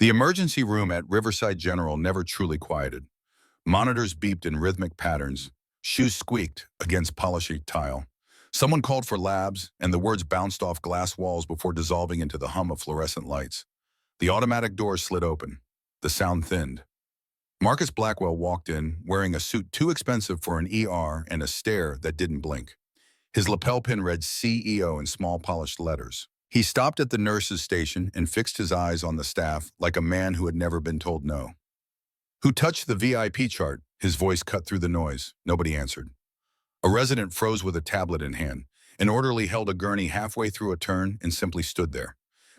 The emergency room at Riverside General never truly quieted. Monitors beeped in rhythmic patterns. Shoes squeaked against polished tile. Someone called for labs, and the words bounced off glass walls before dissolving into the hum of fluorescent lights. The automatic doors slid open. The sound thinned. Marcus Blackwell walked in, wearing a suit too expensive for an ER and a stare that didn't blink. His lapel pin read CEO in small polished letters. He stopped at the nurse's station and fixed his eyes on the staff like a man who had never been told no. "Who touched the VIP chart?" His voice cut through the noise. Nobody answered. A resident froze with a tablet in hand. An orderly held a gurney halfway through a turn and simply stood there.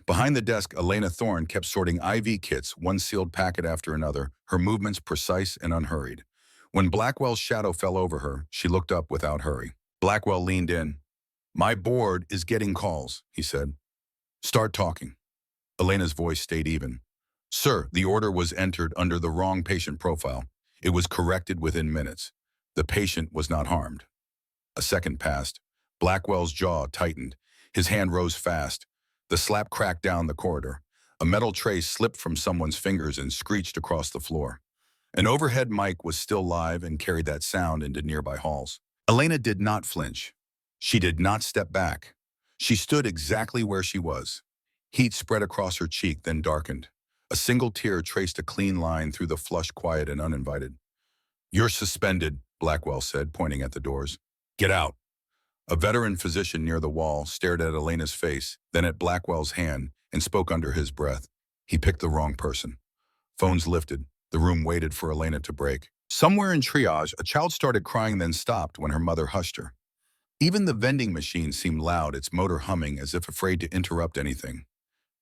Behind the desk, Elena Thorne kept sorting IV kits, one sealed packet after another, her movements precise and unhurried. When Blackwell's shadow fell over her, she looked up without hurry. Blackwell leaned in. "My board is getting calls," he said. "Start talking." Elena's voice stayed even. "Sir, the order was entered under the wrong patient profile. It was corrected within minutes. The patient was not harmed." A second passed. Blackwell's jaw tightened. His hand rose fast. The slap cracked down the corridor. A metal tray slipped from someone's fingers and screeched across the floor. An overhead mic was still live and carried that sound into nearby halls. Elena did not flinch. She did not step back. She stood exactly where she was. Heat spread across her cheek, then darkened. A single tear traced a clean line through the flush, quiet and uninvited. "You're suspended," Blackwell said, pointing at the doors. "Get out." A veteran physician near the wall stared at Elena's face, then at Blackwell's hand, and spoke under his breath. He picked the wrong person. Phones lifted. The room waited for Elena to break. Somewhere in triage, a child started crying, then stopped when her mother hushed her. Even the vending machine seemed loud, its motor humming as if afraid to interrupt anything.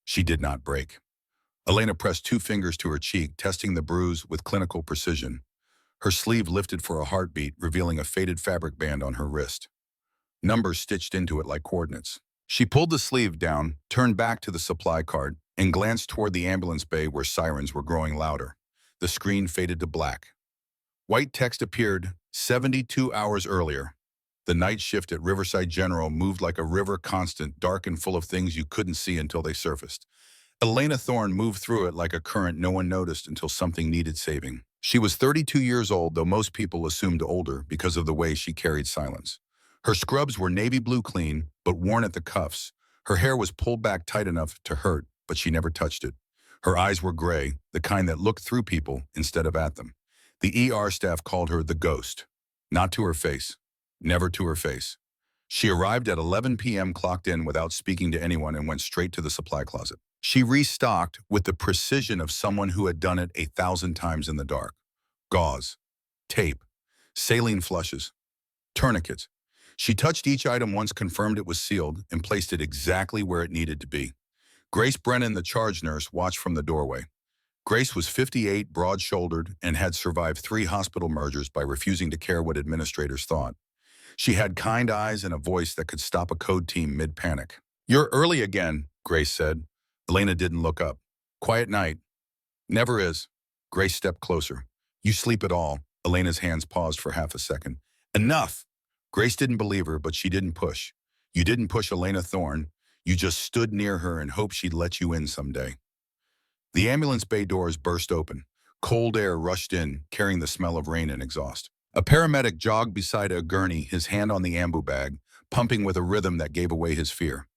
She did not break. Elena pressed two fingers to her cheek, testing the bruise with clinical precision. Her sleeve lifted for a heartbeat, revealing a faded fabric band on her wrist. Numbers stitched into it like coordinates. She pulled the sleeve down, turned back to the supply cart, and glanced toward the ambulance bay where sirens were growing louder. The screen faded to black. White text appeared 72 hours earlier. The night shift at Riverside General moved like a river, constant, dark and full of things you couldn't see until they surfaced. Elena Thorne moved through it like a current no one noticed until something needed saving. She was 32 years old, though most people assumed older because of the way she carried silence. Her scrubs were navy blue clean, but worn at the cuffs. Her hair was pulled back tight enough to hurt, but she never touched it. Her eyes were gray, the kind that looked through people instead of at them. The ER staff called her the ghost. Not to her face. Never to her face. She arrived at 11 p.m., clocked in without speaking to anyone, and went straight to the supply closet. She restocked with the precision of someone who had done it 1,000 times in the dark. Gauze, tape, saline flushes, tourniquets. She touched each item once, confirmed it was sealed, and placed it exactly where it needed to be. Grace Brennan, the charge nurse, watched from the doorway. Grace was 58, broad-shouldered, and had survived 3 hospital mergers by refusing to care what administrators thought. She had kind eyes and a voice that could stop a code team mid-panic. "You're early again," Grace said. Elena didn't look up. "Quiet night." "Never is." Grace stepped closer. "You sleep at all?" Elena's hands paused for half a second. "Enough!" Grace didn't believe her, but she didn't push. You didn't push Elena Thorne. You just stood near her and hoped she'd let you in someday. The ambulance bay doors burst open. Cold air rushed in, carrying the smell of rain and exhaust. A paramedic jogged beside a gurney, his hand on the ambu bag, pumping with a rhythm that gave away his fear.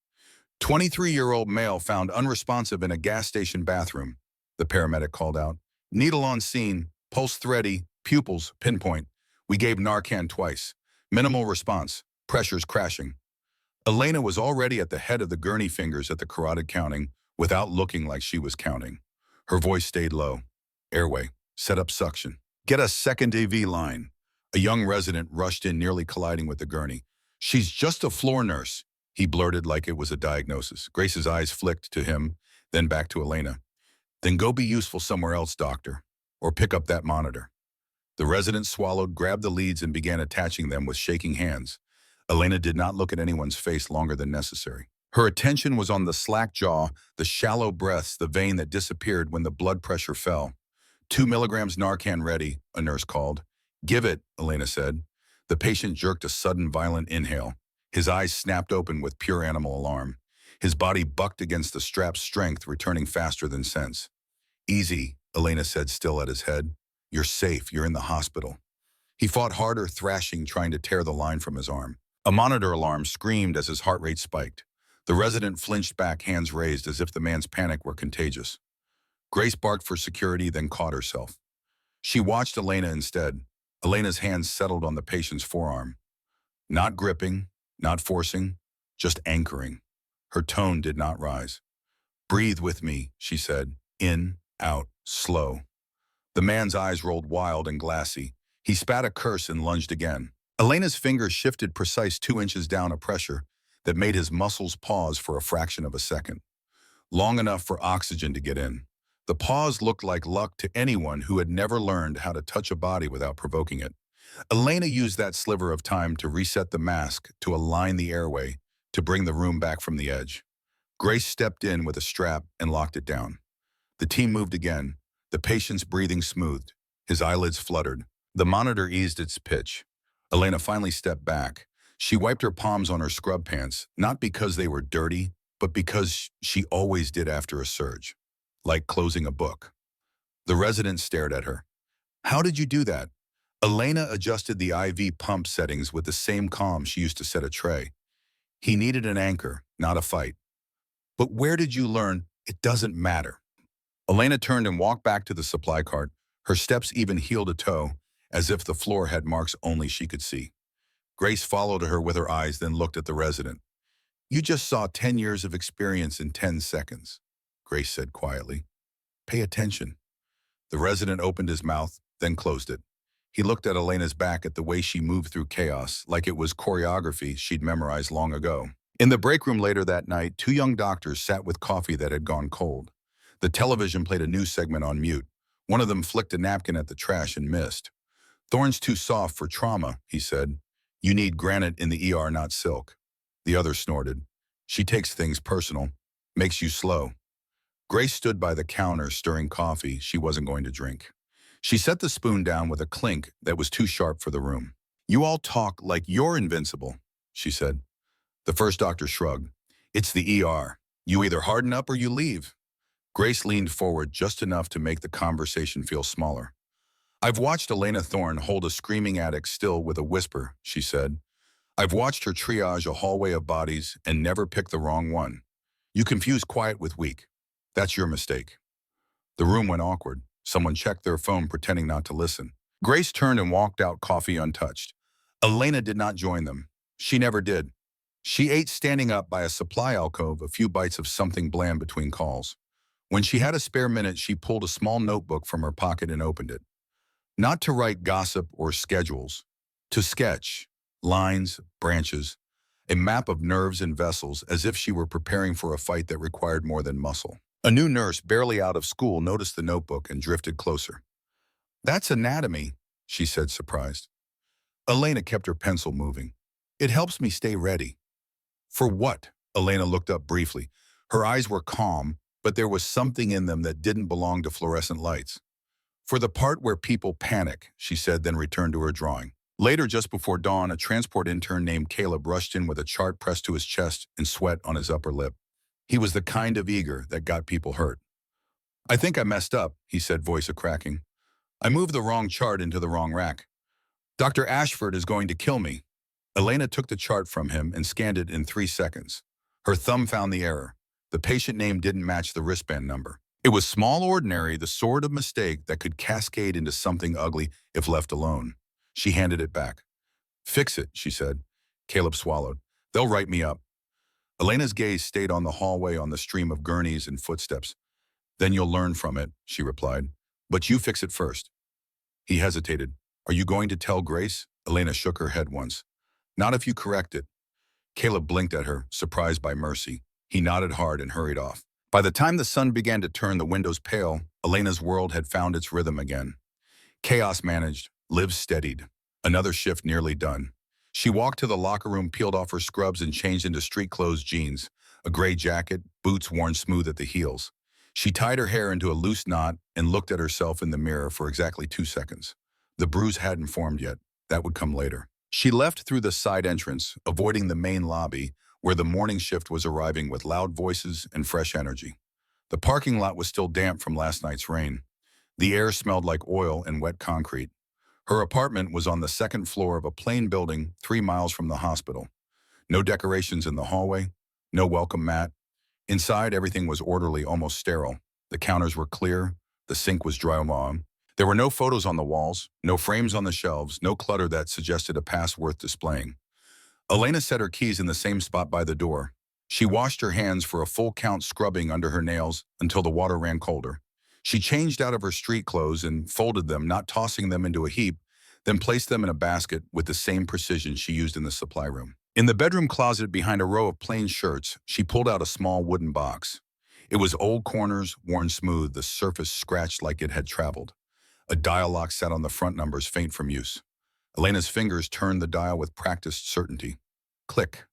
23-year-old male found unresponsive in a gas station bathroom, the paramedic called out. "Needle on scene, pulse thready, pupils, pinpoint. We gave Narcan twice. Minimal response, pressures crashing." Elena was already at the head of the gurney, fingers at the carotid, counting, without looking like she was counting. Her voice stayed low. "Airway, set up suction. Get a second AV line." A young resident rushed in, nearly colliding with the gurney. "She's just a floor nurse," he blurted like it was a diagnosis. Grace's eyes flicked to him, then back to Elena. "Then go be useful somewhere else, doctor, or pick up that monitor." The resident swallowed, grabbed the leads, and began attaching them with shaking hands. Elena did not look at anyone's face longer than necessary. Her attention was on the slack jaw, the shallow breaths, the vein that disappeared when the blood pressure fell. 2 milligrams Narcan ready, a nurse called. "Give it," Elena said. The patient jerked a sudden, violent inhale. His eyes snapped open with pure animal alarm. His body bucked against the strap's strength, returning faster than sense. Easy, Elena said, still at his head. You're safe, you're in the hospital. He fought harder, thrashing, trying to tear the line from his arm. A monitor alarm screamed as his heart rate spiked. The resident flinched back, hands raised as if the man's panic were contagious. Grace barked for security, then caught herself. She watched Elena instead. Elena's hands settled on the patient's forearm. Not gripping, not forcing, just anchoring. Her tone did not rise. Breathe with me, she said. In, out, slow. The man's eyes rolled wild and glassy. He spat a curse and lunged again. Elena's fingers shifted precise 2 inches down, a pressure that made his muscles pause for a fraction of a second, long enough for oxygen to get in. The pause looked like luck to anyone who had never learned how to touch a body without provoking it. Elena used that sliver of time to reset the mask, to align the airway, to bring the room back from the edge. Grace stepped in with a strap and locked it down. The team moved again, the patient's breathing smoothed. His eyelids fluttered. The monitor eased its pitch. Elena finally stepped back. She wiped her palms on her scrub pants, not because they were dirty, but because she always did after a surge, like closing a book. The resident stared at her. How did you do that? Elena adjusted the IV pump settings with the same calm she used to set a tray. He needed an anchor, not a fight. But where did you learn? It doesn't matter. Elena turned and walked back to the supply cart, her steps even heel to toe, as if the floor had marks only she could see. Grace followed her with her eyes, then looked at the resident. You just saw 10 years of experience in 10 seconds, Grace said quietly. Pay attention. The resident opened his mouth, then closed it. He looked at Elena's back, at the way she moved through chaos, like it was choreography she'd memorized long ago. In the break room later that night, 2 young doctors sat with coffee that had gone cold. The television played a news segment on mute. One of them flicked a napkin at the trash and missed. Thorn's too soft for trauma, he said. You need granite in the ER, not silk. The other snorted. She takes things personal, makes you slow. Grace stood by the counter, stirring coffee she wasn't going to drink. She set the spoon down with a clink that was too sharp for the room. You all talk like you're invincible, she said. The first doctor shrugged. It's the ER. You either harden up or you leave. Grace leaned forward just enough to make the conversation feel smaller. I've watched Elena Thorne hold a screaming addict still with a whisper, she said. I've watched her triage a hallway of bodies and never pick the wrong one. You confuse quiet with weak. That's your mistake. The room went awkward. Someone checked their phone, pretending not to listen. Grace turned and walked out, coffee untouched. Elena did not join them. She never did. She ate standing up by a supply alcove, a few bites of something bland between calls. When she had a spare minute, she pulled a small notebook from her pocket and opened it. Not to write gossip or schedules, to sketch lines, branches, a map of nerves and vessels, as if she were preparing for a fight that required more than muscle. A new nurse, barely out of school, noticed the notebook and drifted closer. That's anatomy, she said, surprised. Elena kept her pencil moving. It helps me stay ready. For what? Elena looked up briefly. Her eyes were calm, but there was something in them that didn't belong to fluorescent lights. For the part where people panic, she said, then returned to her drawing. Later, just before dawn, a transport intern named Caleb rushed in with a chart pressed to his chest and sweat on his upper lip. He was the kind of eager that got people hurt. I think I messed up, he said, voice a-cracking. I moved the wrong chart into the wrong rack. Dr. Ashford is going to kill me. Elena took the chart from him and scanned it in 3 seconds. Her thumb found the error. The patient name didn't match the wristband number. It was small, ordinary, the sort of mistake that could cascade into something ugly if left alone. She handed it back. Fix it, she said. Caleb swallowed. They'll write me up. Elena's gaze stayed on the hallway, on the stream of gurneys and footsteps. Then you'll learn from it, she replied. But you fix it first. He hesitated. Are you going to tell Grace? Elena shook her head once. Not if you correct it. Caleb blinked at her, surprised by mercy. He nodded hard and hurried off. By the time the sun began to turn the windows pale, Elena's world had found its rhythm again. Chaos managed, lives steadied. Another shift nearly done. She walked to the locker room, peeled off her scrubs, and changed into street clothes, jeans, a gray jacket, boots worn smooth at the heels. She tied her hair into a loose knot and looked at herself in the mirror for exactly 2 seconds. The bruise hadn't formed yet. That would come later. She left through the side entrance, avoiding the main lobby, where the morning shift was arriving with loud voices and fresh energy. The parking lot was still damp from last night's rain. The air smelled like oil and wet concrete. Her apartment was on the second floor of a plain building 3 miles from the hospital. No decorations in the hallway, no welcome mat. Inside, everything was orderly, almost sterile. The counters were clear, the sink was drywall. There were no photos on the walls, no frames on the shelves, no clutter that suggested a past worth displaying. Elena set her keys in the same spot by the door. She washed her hands for a full count, scrubbing under her nails until the water ran colder. She changed out of her street clothes and folded them, not tossing them into a heap, then placed them in a basket with the same precision she used in the supply room. In the bedroom closet behind a row of plain shirts, she pulled out a small wooden box. It was old corners, worn smooth, the surface scratched like it had traveled. A dial lock sat on the front, numbers faint from use. Elena's fingers turned the dial with practiced certainty. Click.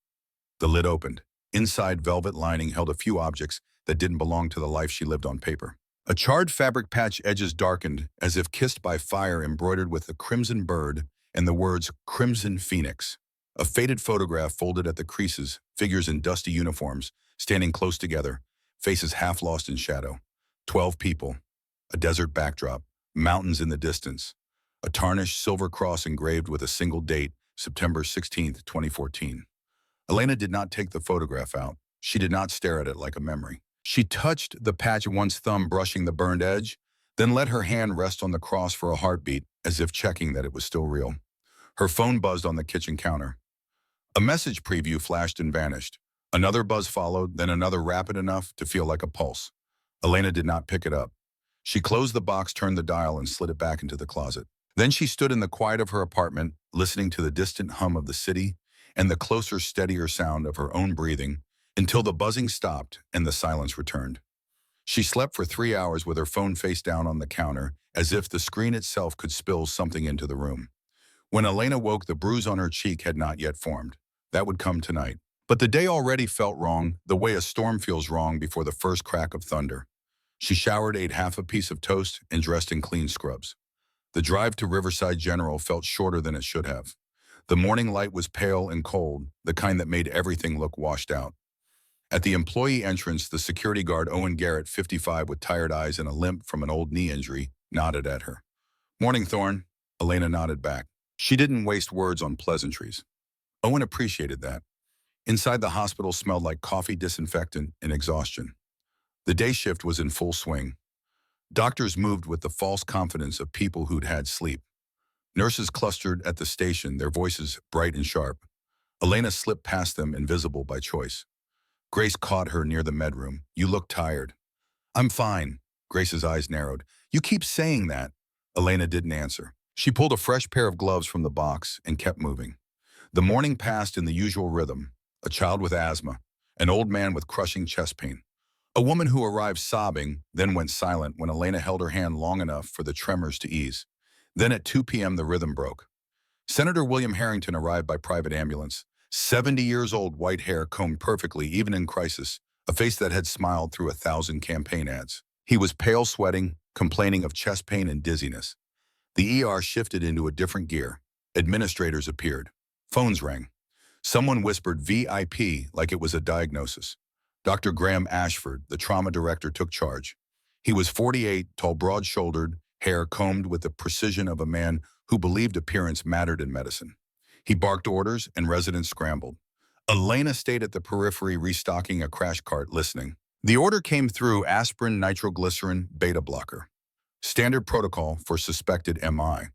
The lid opened. Inside, velvet lining held a few objects that didn't belong to the life she lived on paper. A charred fabric patch, edges darkened, as if kissed by fire, embroidered with a crimson bird and the words Crimson Phoenix. A faded photograph folded at the creases, figures in dusty uniforms, standing close together, faces half lost in shadow. 12 people. A desert backdrop, mountains in the distance. A tarnished silver cross engraved with a single date, September 16th, 2014. Elena did not take the photograph out. She did not stare at it like a memory. She touched the patch, once thumb brushing the burned edge, then let her hand rest on the cross for a heartbeat, as if checking that it was still real. Her phone buzzed on the kitchen counter. A message preview flashed and vanished. Another buzz followed, then another, rapid enough to feel like a pulse. Elena did not pick it up. She closed the box, turned the dial, and slid it back into the closet. Then she stood in the quiet of her apartment, listening to the distant hum of the city and the closer, steadier sound of her own breathing, until the buzzing stopped and the silence returned. She slept for 3 hours with her phone face down on the counter, as if the screen itself could spill something into the room. When Elena woke, the bruise on her cheek had not yet formed. That would come tonight. But the day already felt wrong, the way a storm feels wrong before the first crack of thunder. She showered, ate half a piece of toast, and dressed in clean scrubs. The drive to Riverside General felt shorter than it should have. The morning light was pale and cold, the kind that made everything look washed out. At the employee entrance, the security guard, Owen Garrett, 55, with tired eyes and a limp from an old knee injury, nodded at her. "Morning, Thorne." Elena nodded back. She didn't waste words on pleasantries. Owen appreciated that. Inside, the hospital smelled like coffee, disinfectant, and exhaustion. The day shift was in full swing. Doctors moved with the false confidence of people who'd had sleep. Nurses clustered at the station, their voices bright and sharp. Elena slipped past them, invisible by choice. Grace caught her near the medroom. "You look tired." "I'm fine." Grace's eyes narrowed. "You keep saying that." Elena didn't answer. She pulled a fresh pair of gloves from the box and kept moving. The morning passed in the usual rhythm. A child with asthma, an old man with crushing chest pain, a woman who arrived sobbing, then went silent when Elena held her hand long enough for the tremors to ease. Then at 2 p.m. the rhythm broke. Senator William Harrington arrived by private ambulance. 70 years old, white hair combed perfectly, even in crisis, a face that had smiled through 1,000 campaign ads. He was pale, sweating, complaining of chest pain and dizziness. The ER shifted into a different gear. Administrators appeared. Phones rang. Someone whispered VIP like it was a diagnosis. Dr. Graham Ashford, the trauma director, took charge. He was 48, tall, broad-shouldered, hair combed with the precision of a man who believed appearance mattered in medicine. He barked orders and residents scrambled. Elena stayed at the periphery, restocking a crash cart, listening. The order came through: aspirin, nitroglycerin, beta blocker. Standard protocol for suspected MI.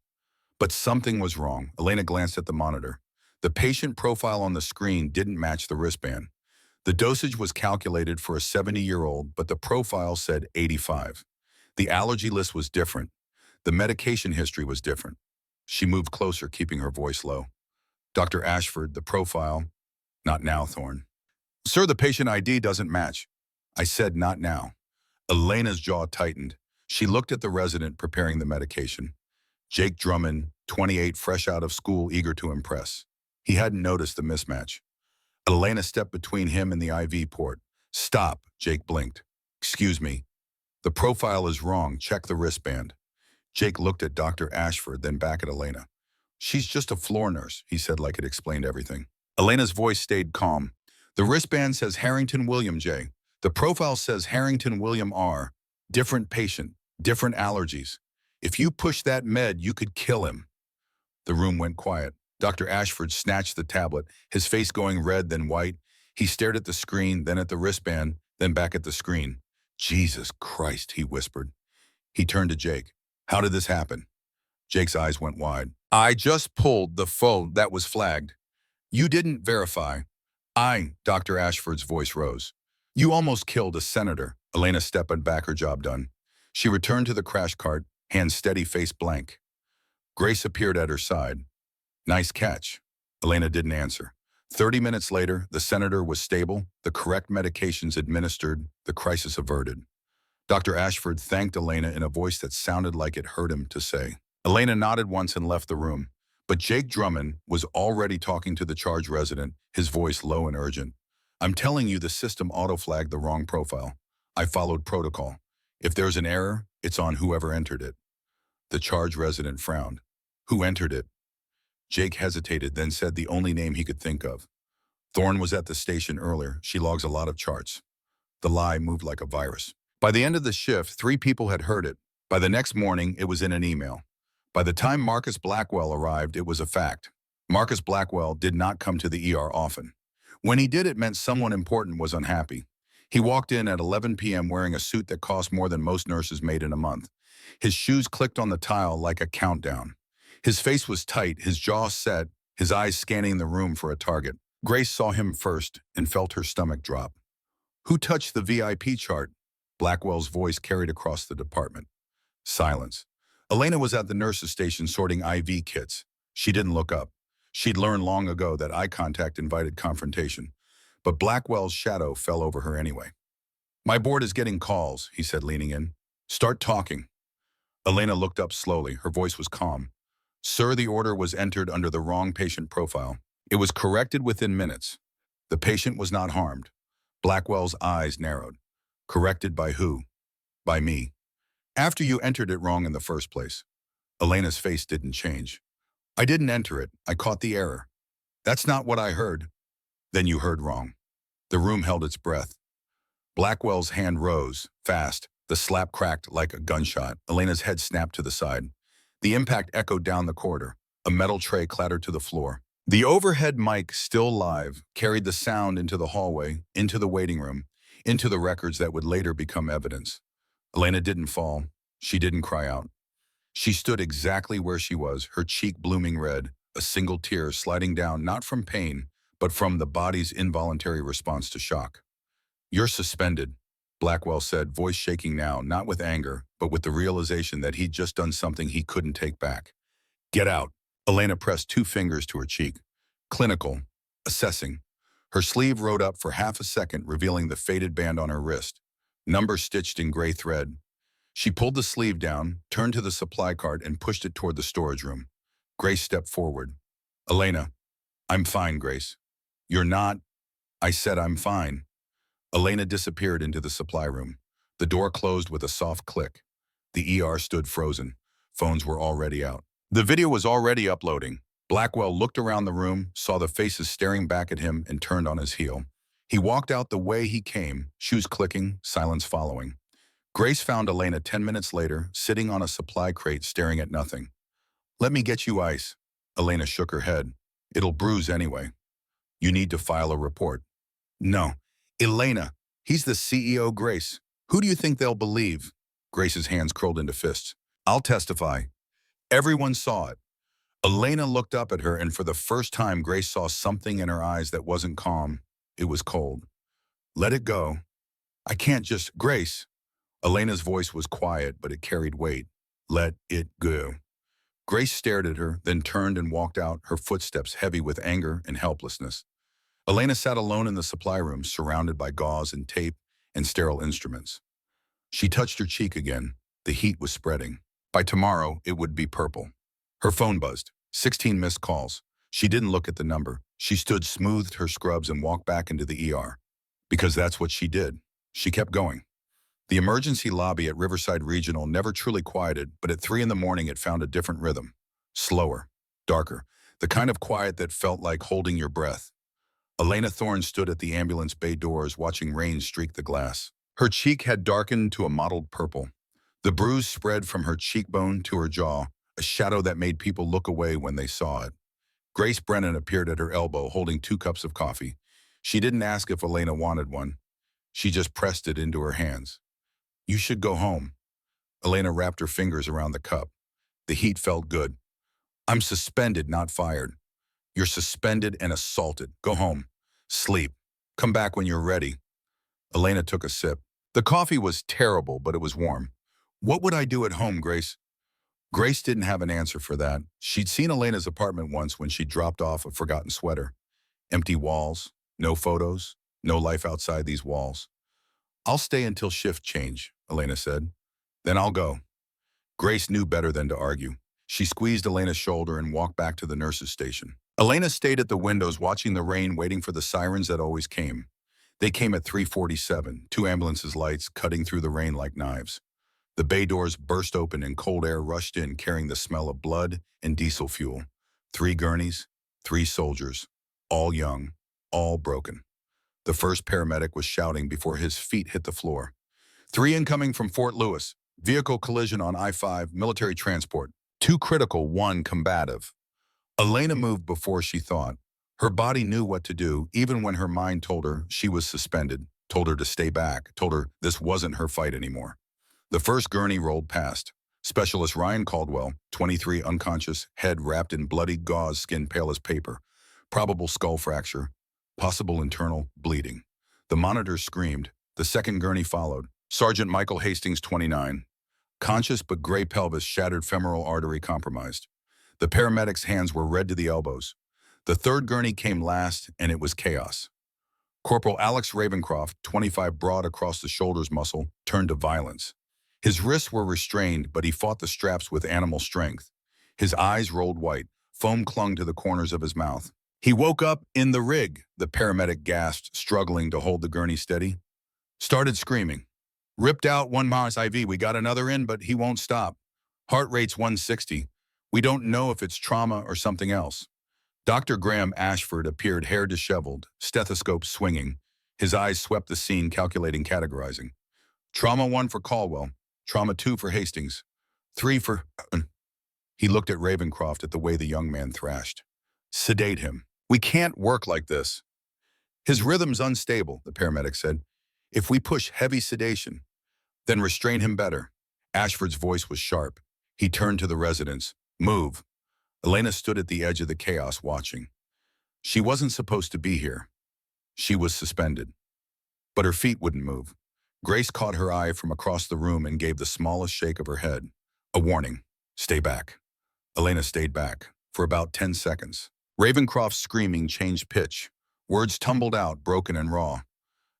But something was wrong. Elena glanced at the monitor. The patient profile on the screen didn't match the wristband. The dosage was calculated for a 70-year-old, but the profile said 85. The allergy list was different. The medication history was different. She moved closer, keeping her voice low. "Dr. Ashford, the profile." "Not now, Thorne." "Sir, the patient ID doesn't match." "I said not now." Elena's jaw tightened. She looked at the resident preparing the medication. Jake Drummond, 28, fresh out of school, eager to impress. He hadn't noticed the mismatch. Elena stepped between him and the IV port. "Stop," Jake blinked. "Excuse me. The profile is wrong. Check the wristband." Jake looked at Dr. Ashford, then back at Elena. "She's just a floor nurse," he said like it explained everything. Elena's voice stayed calm. "The wristband says Harrington William J. The profile says Harrington William R. Different patient, different allergies. If you push that med, you could kill him. The room went quiet. Dr. Ashford snatched the tablet, his face going red then white. He stared at the screen, then at the wristband, then back at the screen. Jesus Christ, he whispered. He turned to Jake. How did this happen? Jake's eyes went wide. I just pulled the phone that was flagged. You didn't verify. Dr. Ashford's voice rose. You almost killed a senator. Elena stepped back, her job done. She returned to the crash cart, hands steady, face blank. Grace appeared at her side. Nice catch. Elena didn't answer. 30 minutes later, the senator was stable, the correct medications administered, the crisis averted. Dr. Ashford thanked Elena in a voice that sounded like it hurt him to say. Elena nodded once and left the room, but Jake Drummond was already talking to the charge resident, his voice low and urgent. I'm telling you, the system auto-flagged the wrong profile. I followed protocol. If there's an error, it's on whoever entered it. The charge resident frowned. Who entered it? Jake hesitated, then said the only name he could think of. Thorne was at the station earlier. She logs a lot of charts. The lie moved like a virus. By the end of the shift, 3 people had heard it. By the next morning, it was in an email. By the time Marcus Blackwell arrived, it was a fact. Marcus Blackwell did not come to the ER often. When he did, it meant someone important was unhappy. He walked in at 11 p.m. wearing a suit that cost more than most nurses made in a month. His shoes clicked on the tile like a countdown. His face was tight, his jaw set, his eyes scanning the room for a target. Grace saw him first and felt her stomach drop. Who touched the VIP chart? Blackwell's voice carried across the department. Silence. Elena was at the nurse's station sorting IV kits. She didn't look up. She'd learned long ago that eye contact invited confrontation. But Blackwell's shadow fell over her anyway. My board is getting calls, he said, leaning in. Start talking. Elena looked up slowly. Her voice was calm. Sir, the order was entered under the wrong patient profile. It was corrected within minutes. The patient was not harmed. Blackwell's eyes narrowed. Corrected by who? By me. After you entered it wrong in the first place. Elena's face didn't change. I didn't enter it. I caught the error. That's not what I heard. Then you heard wrong. The room held its breath. Blackwell's hand rose, fast. The slap cracked like a gunshot. Elena's head snapped to the side. The impact echoed down the corridor. A metal tray clattered to the floor. The overhead mic, still live, carried the sound into the hallway, into the waiting room, into the records that would later become evidence. Elena didn't fall. She didn't cry out. She stood exactly where she was, her cheek blooming red, a single tear sliding down not from pain, but from the body's involuntary response to shock. You're suspended, Blackwell said, voice shaking now, not with anger, but with the realization that he'd just done something he couldn't take back. Get out. Elena pressed 2 fingers to her cheek. Clinical. Assessing. Her sleeve rode up for half a second, revealing the faded band on her wrist. Number stitched in gray thread. She pulled the sleeve down, turned to the supply cart, and pushed it toward the storage room. Grace stepped forward. Elena. I'm fine, Grace. You're not. I said I'm fine. Elena disappeared into the supply room. The door closed with a soft click. The ER stood frozen. Phones were already out. The video was already uploading. Blackwell looked around the room, saw the faces staring back at him, and turned on his heel. He walked out the way he came, shoes clicking, silence following. Grace found Elena 10 minutes later, sitting on a supply crate staring at nothing. Let me get you ice. Elena shook her head. It'll bruise anyway. You need to file a report. No. Elena, he's the CEO, Grace. Who do you think they'll believe? Grace's hands curled into fists. I'll testify. Everyone saw it. Elena looked up at her, and for the first time, Grace saw something in her eyes that wasn't calm. It was cold. Let it go. I can't just, Grace. Elena's voice was quiet, but it carried weight. Let it go. Grace stared at her, then turned and walked out, her footsteps heavy with anger and helplessness. Elena sat alone in the supply room, surrounded by gauze and tape and sterile instruments. She touched her cheek again. The heat was spreading. By tomorrow, it would be purple. Her phone buzzed. 16 missed calls. She didn't look at the number. She stood, smoothed her scrubs, and walked back into the ER. Because that's what she did. She kept going. The emergency lobby at Riverside Regional never truly quieted, but at 3 in the morning it found a different rhythm. Slower, darker, the kind of quiet that felt like holding your breath. Elena Thorne stood at the ambulance bay doors watching rain streak the glass. Her cheek had darkened to a mottled purple. The bruise spread from her cheekbone to her jaw, a shadow that made people look away when they saw it. Grace Brennan appeared at her elbow holding 2 cups of coffee. She didn't ask if Elena wanted one. She just pressed it into her hands. "You should go home." Elena wrapped her fingers around the cup. The heat felt good. "I'm suspended, not fired." "You're suspended and assaulted. Go home. Sleep. Come back when you're ready." Elena took a sip. The coffee was terrible, but it was warm. "What would I do at home, Grace?" Grace didn't have an answer for that. She'd seen Elena's apartment once when she dropped off a forgotten sweater. Empty walls, no photos, no life outside these walls. "I'll stay until shift change," Elena said. "Then I'll go." Grace knew better than to argue. She squeezed Elena's shoulder and walked back to the nurse's station. Elena stayed at the windows watching the rain, waiting for the sirens that always came. They came at 3:47, 2 ambulances' lights cutting through the rain like knives. The bay doors burst open and cold air rushed in, carrying the smell of blood and diesel fuel. 3 gurneys, 3 soldiers, all young, all broken. The first paramedic was shouting before his feet hit the floor. "3 incoming from Fort Lewis. Vehicle collision on I-5, military transport. 2 critical, 1 combative." Elena moved before she thought. Her body knew what to do, even when her mind told her she was suspended, told her to stay back, told her this wasn't her fight anymore. The first gurney rolled past. Specialist Ryan Caldwell, 23, unconscious, head wrapped in bloody gauze, skin pale as paper. Probable skull fracture. Possible internal bleeding. The monitors screamed. The second gurney followed. Sergeant Michael Hastings, 29. Conscious but gray pelvis, shattered femoral artery compromised. The paramedics' hands were red to the elbows. The third gurney came last, and it was chaos. Corporal Alex Ravencroft, 25, broad across the shoulders muscle, turned to violence. His wrists were restrained, but he fought the straps with animal strength. His eyes rolled white. Foam clung to the corners of his mouth. "He woke up in the rig," the paramedic gasped, struggling to hold the gurney steady. "Started screaming. Ripped out 1 Mars IV. We got another in, but he won't stop. Heart rate's 160. We don't know if it's trauma or something else." Dr. Graham Ashford appeared, hair disheveled, stethoscope swinging. His eyes swept the scene, calculating, categorizing. "Trauma 1 for Caldwell. Trauma 2 for Hastings. 3 for..." He looked at Ravencroft at the way the young man thrashed. "Sedate him. We can't work like this." "His rhythm's unstable," the paramedic said. "If we push heavy sedation, then restrain him better." Ashford's voice was sharp. He turned to the residents. "Move." Elena stood at the edge of the chaos, watching. She wasn't supposed to be here. She was suspended. But her feet wouldn't move. Grace caught her eye from across the room and gave the smallest shake of her head. A warning. "Stay back." Elena stayed back for about 10 seconds. Ravencroft's screaming changed pitch. Words tumbled out, broken and raw.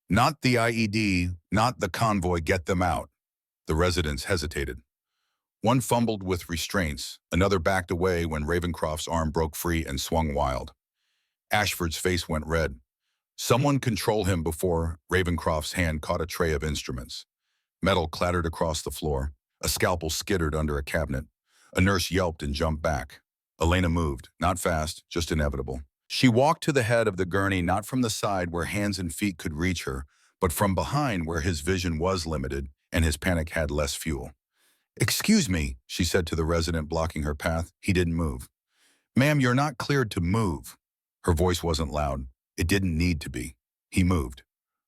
"Not the IED, not the convoy, get them out." The residents hesitated. One fumbled with restraints, another backed away when Ravencroft's arm broke free and swung wild. Ashford's face went red. "Someone control him before..." Ravencroft's hand caught a tray of instruments. Metal clattered across the floor. A scalpel skittered under a cabinet. A nurse yelped and jumped back. Elena moved, not fast, just inevitable. She walked to the head of the gurney, not from the side where hands and feet could reach her, but from behind where his vision was limited and his panic had less fuel. "Excuse me," she said to the resident blocking her path. He didn't move. "Ma'am, you're not cleared to move." Her voice wasn't loud. It didn't need to be. He moved.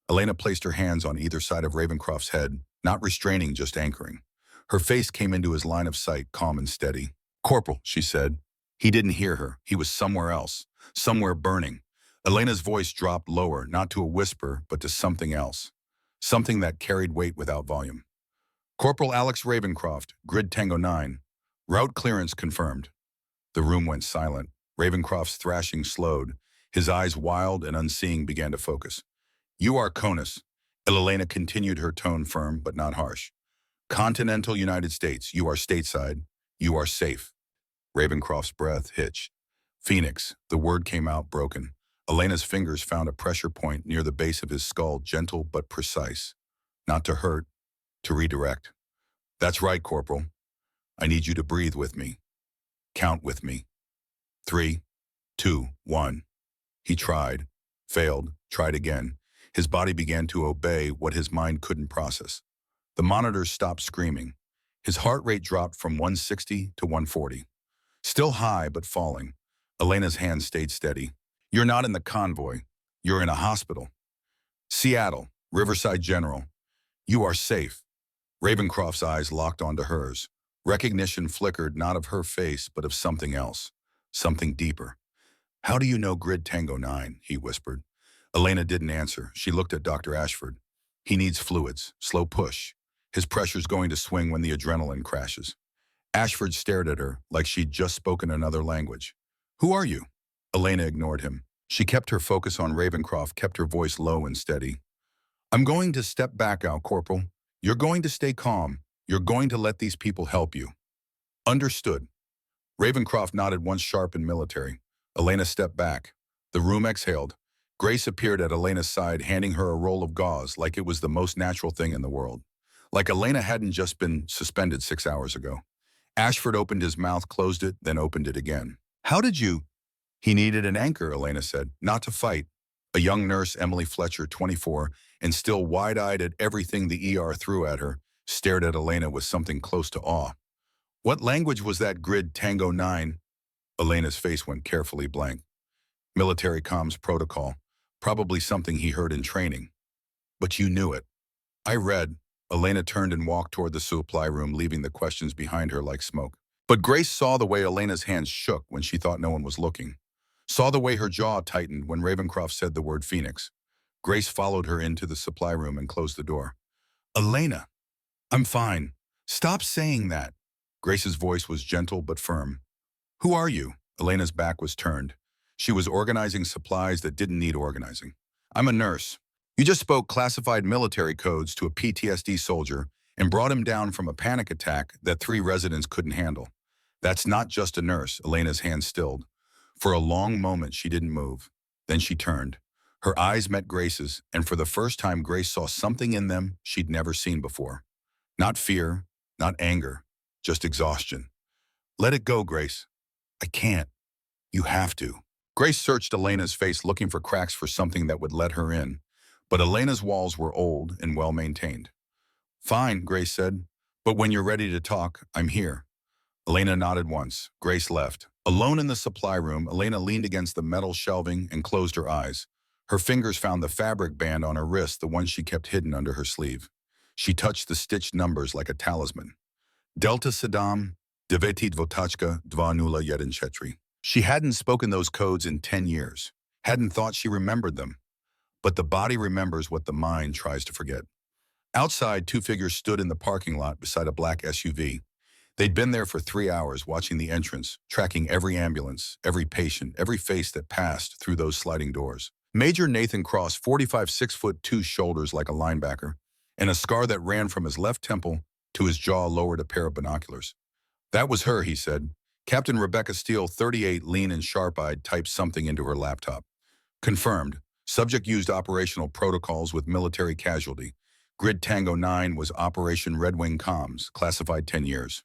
Elena placed her hands on either side of Ravencroft's head, not restraining, just anchoring. Her face came into his line of sight, calm and steady. "Corporal," she said. He didn't hear her. He was somewhere else, somewhere burning. Elena's voice dropped lower, not to a whisper, but to something else. Something that carried weight without volume. "Corporal Alex Ravencroft, Grid Tango 9. Route clearance confirmed." The room went silent. Ravencroft's thrashing slowed. His eyes, wild and unseeing, began to focus. "You are CONUS." Elena continued, her tone firm but not harsh. "Continental United States. You are stateside. You are safe." Ravencroft's breath hitched. "Phoenix." The word came out broken. Elena's fingers found a pressure point near the base of his skull, gentle but precise. Not to hurt, to redirect. "That's right, Corporal. I need you to breathe with me. Count with me. 3, 2, 1. He tried. Failed. Tried again. His body began to obey what his mind couldn't process. The monitors stopped screaming. His heart rate dropped from 160 to 140. Still high, but falling. Elena's hand stayed steady. You're not in the convoy. You're in a hospital. Seattle, Riverside General. You are safe. Ravencroft's eyes locked onto hers. Recognition flickered not of her face, but of something else. Something deeper. How do you know Grid Tango 9? He whispered. Elena didn't answer. She looked at Dr. Ashford. He needs fluids. Slow push. His pressure's going to swing when the adrenaline crashes. Ashford stared at her like she'd just spoken another language. Who are you? Elena ignored him. She kept her focus on Ravencroft, kept her voice low and steady. I'm going to step back out, Corporal. You're going to stay calm. You're going to let these people help you. Understood. Ravencroft nodded once sharp and military. Elena stepped back. The room exhaled. Grace appeared at Elena's side, handing her a roll of gauze like it was the most natural thing in the world. Like Elena hadn't just been suspended 6 hours ago. Ashford opened his mouth, closed it, then opened it again. How did you? He needed an anchor, Elena said, not to fight. A young nurse, Emily Fletcher, 24, and still wide-eyed at everything the ER threw at her, stared at Elena with something close to awe. What language was that Grid Tango 9? Elena's face went carefully blank. Military comms protocol, probably something he heard in training. But you knew it. I read. Elena turned and walked toward the supply room, leaving the questions behind her like smoke. But Grace saw the way Elena's hands shook when she thought no one was looking. Saw the way her jaw tightened when Ravencroft said the word Phoenix. Grace followed her into the supply room and closed the door. Elena, I'm fine. Stop saying that. Grace's voice was gentle but firm. Who are you? Elena's back was turned. She was organizing supplies that didn't need organizing. I'm a nurse. You just spoke classified military codes to a PTSD soldier and brought him down from a panic attack that 3 residents couldn't handle. That's not just a nurse. Elena's hand stilled. For a long moment, she didn't move. Then she turned. Her eyes met Grace's, and for the first time, Grace saw something in them she'd never seen before. Not fear, not anger, just exhaustion. Let it go, Grace. I can't. You have to. Grace searched Elena's face, looking for cracks for something that would let her in. But Elena's walls were old and well-maintained. Fine, Grace said. But when you're ready to talk, I'm here. Elena nodded once. Grace left. Alone in the supply room, Elena leaned against the metal shelving and closed her eyes. Her fingers found the fabric band on her wrist, the one she kept hidden under her sleeve. She touched the stitched numbers like a talisman. Delta Saddam, Devetit Votachka, Dva Nula Yedin Chetri. She hadn't spoken those codes in 10 years. Hadn't thought she remembered them. But the body remembers what the mind tries to forget. Outside, 2 figures stood in the parking lot beside a black SUV. They'd been there for 3 hours, watching the entrance, tracking every ambulance, every patient, every face that passed through those sliding doors. Major Nathan Cross, 45, 6'2", shoulders like a linebacker, and a scar that ran from his left temple to his jaw lowered a pair of binoculars. That was her, he said. Captain Rebecca Steele, 38, lean and sharp-eyed, typed something into her laptop. Confirmed. Subject used operational protocols with military casualty. Grid Tango 9 was Operation Red Wing Comms, classified 10 years.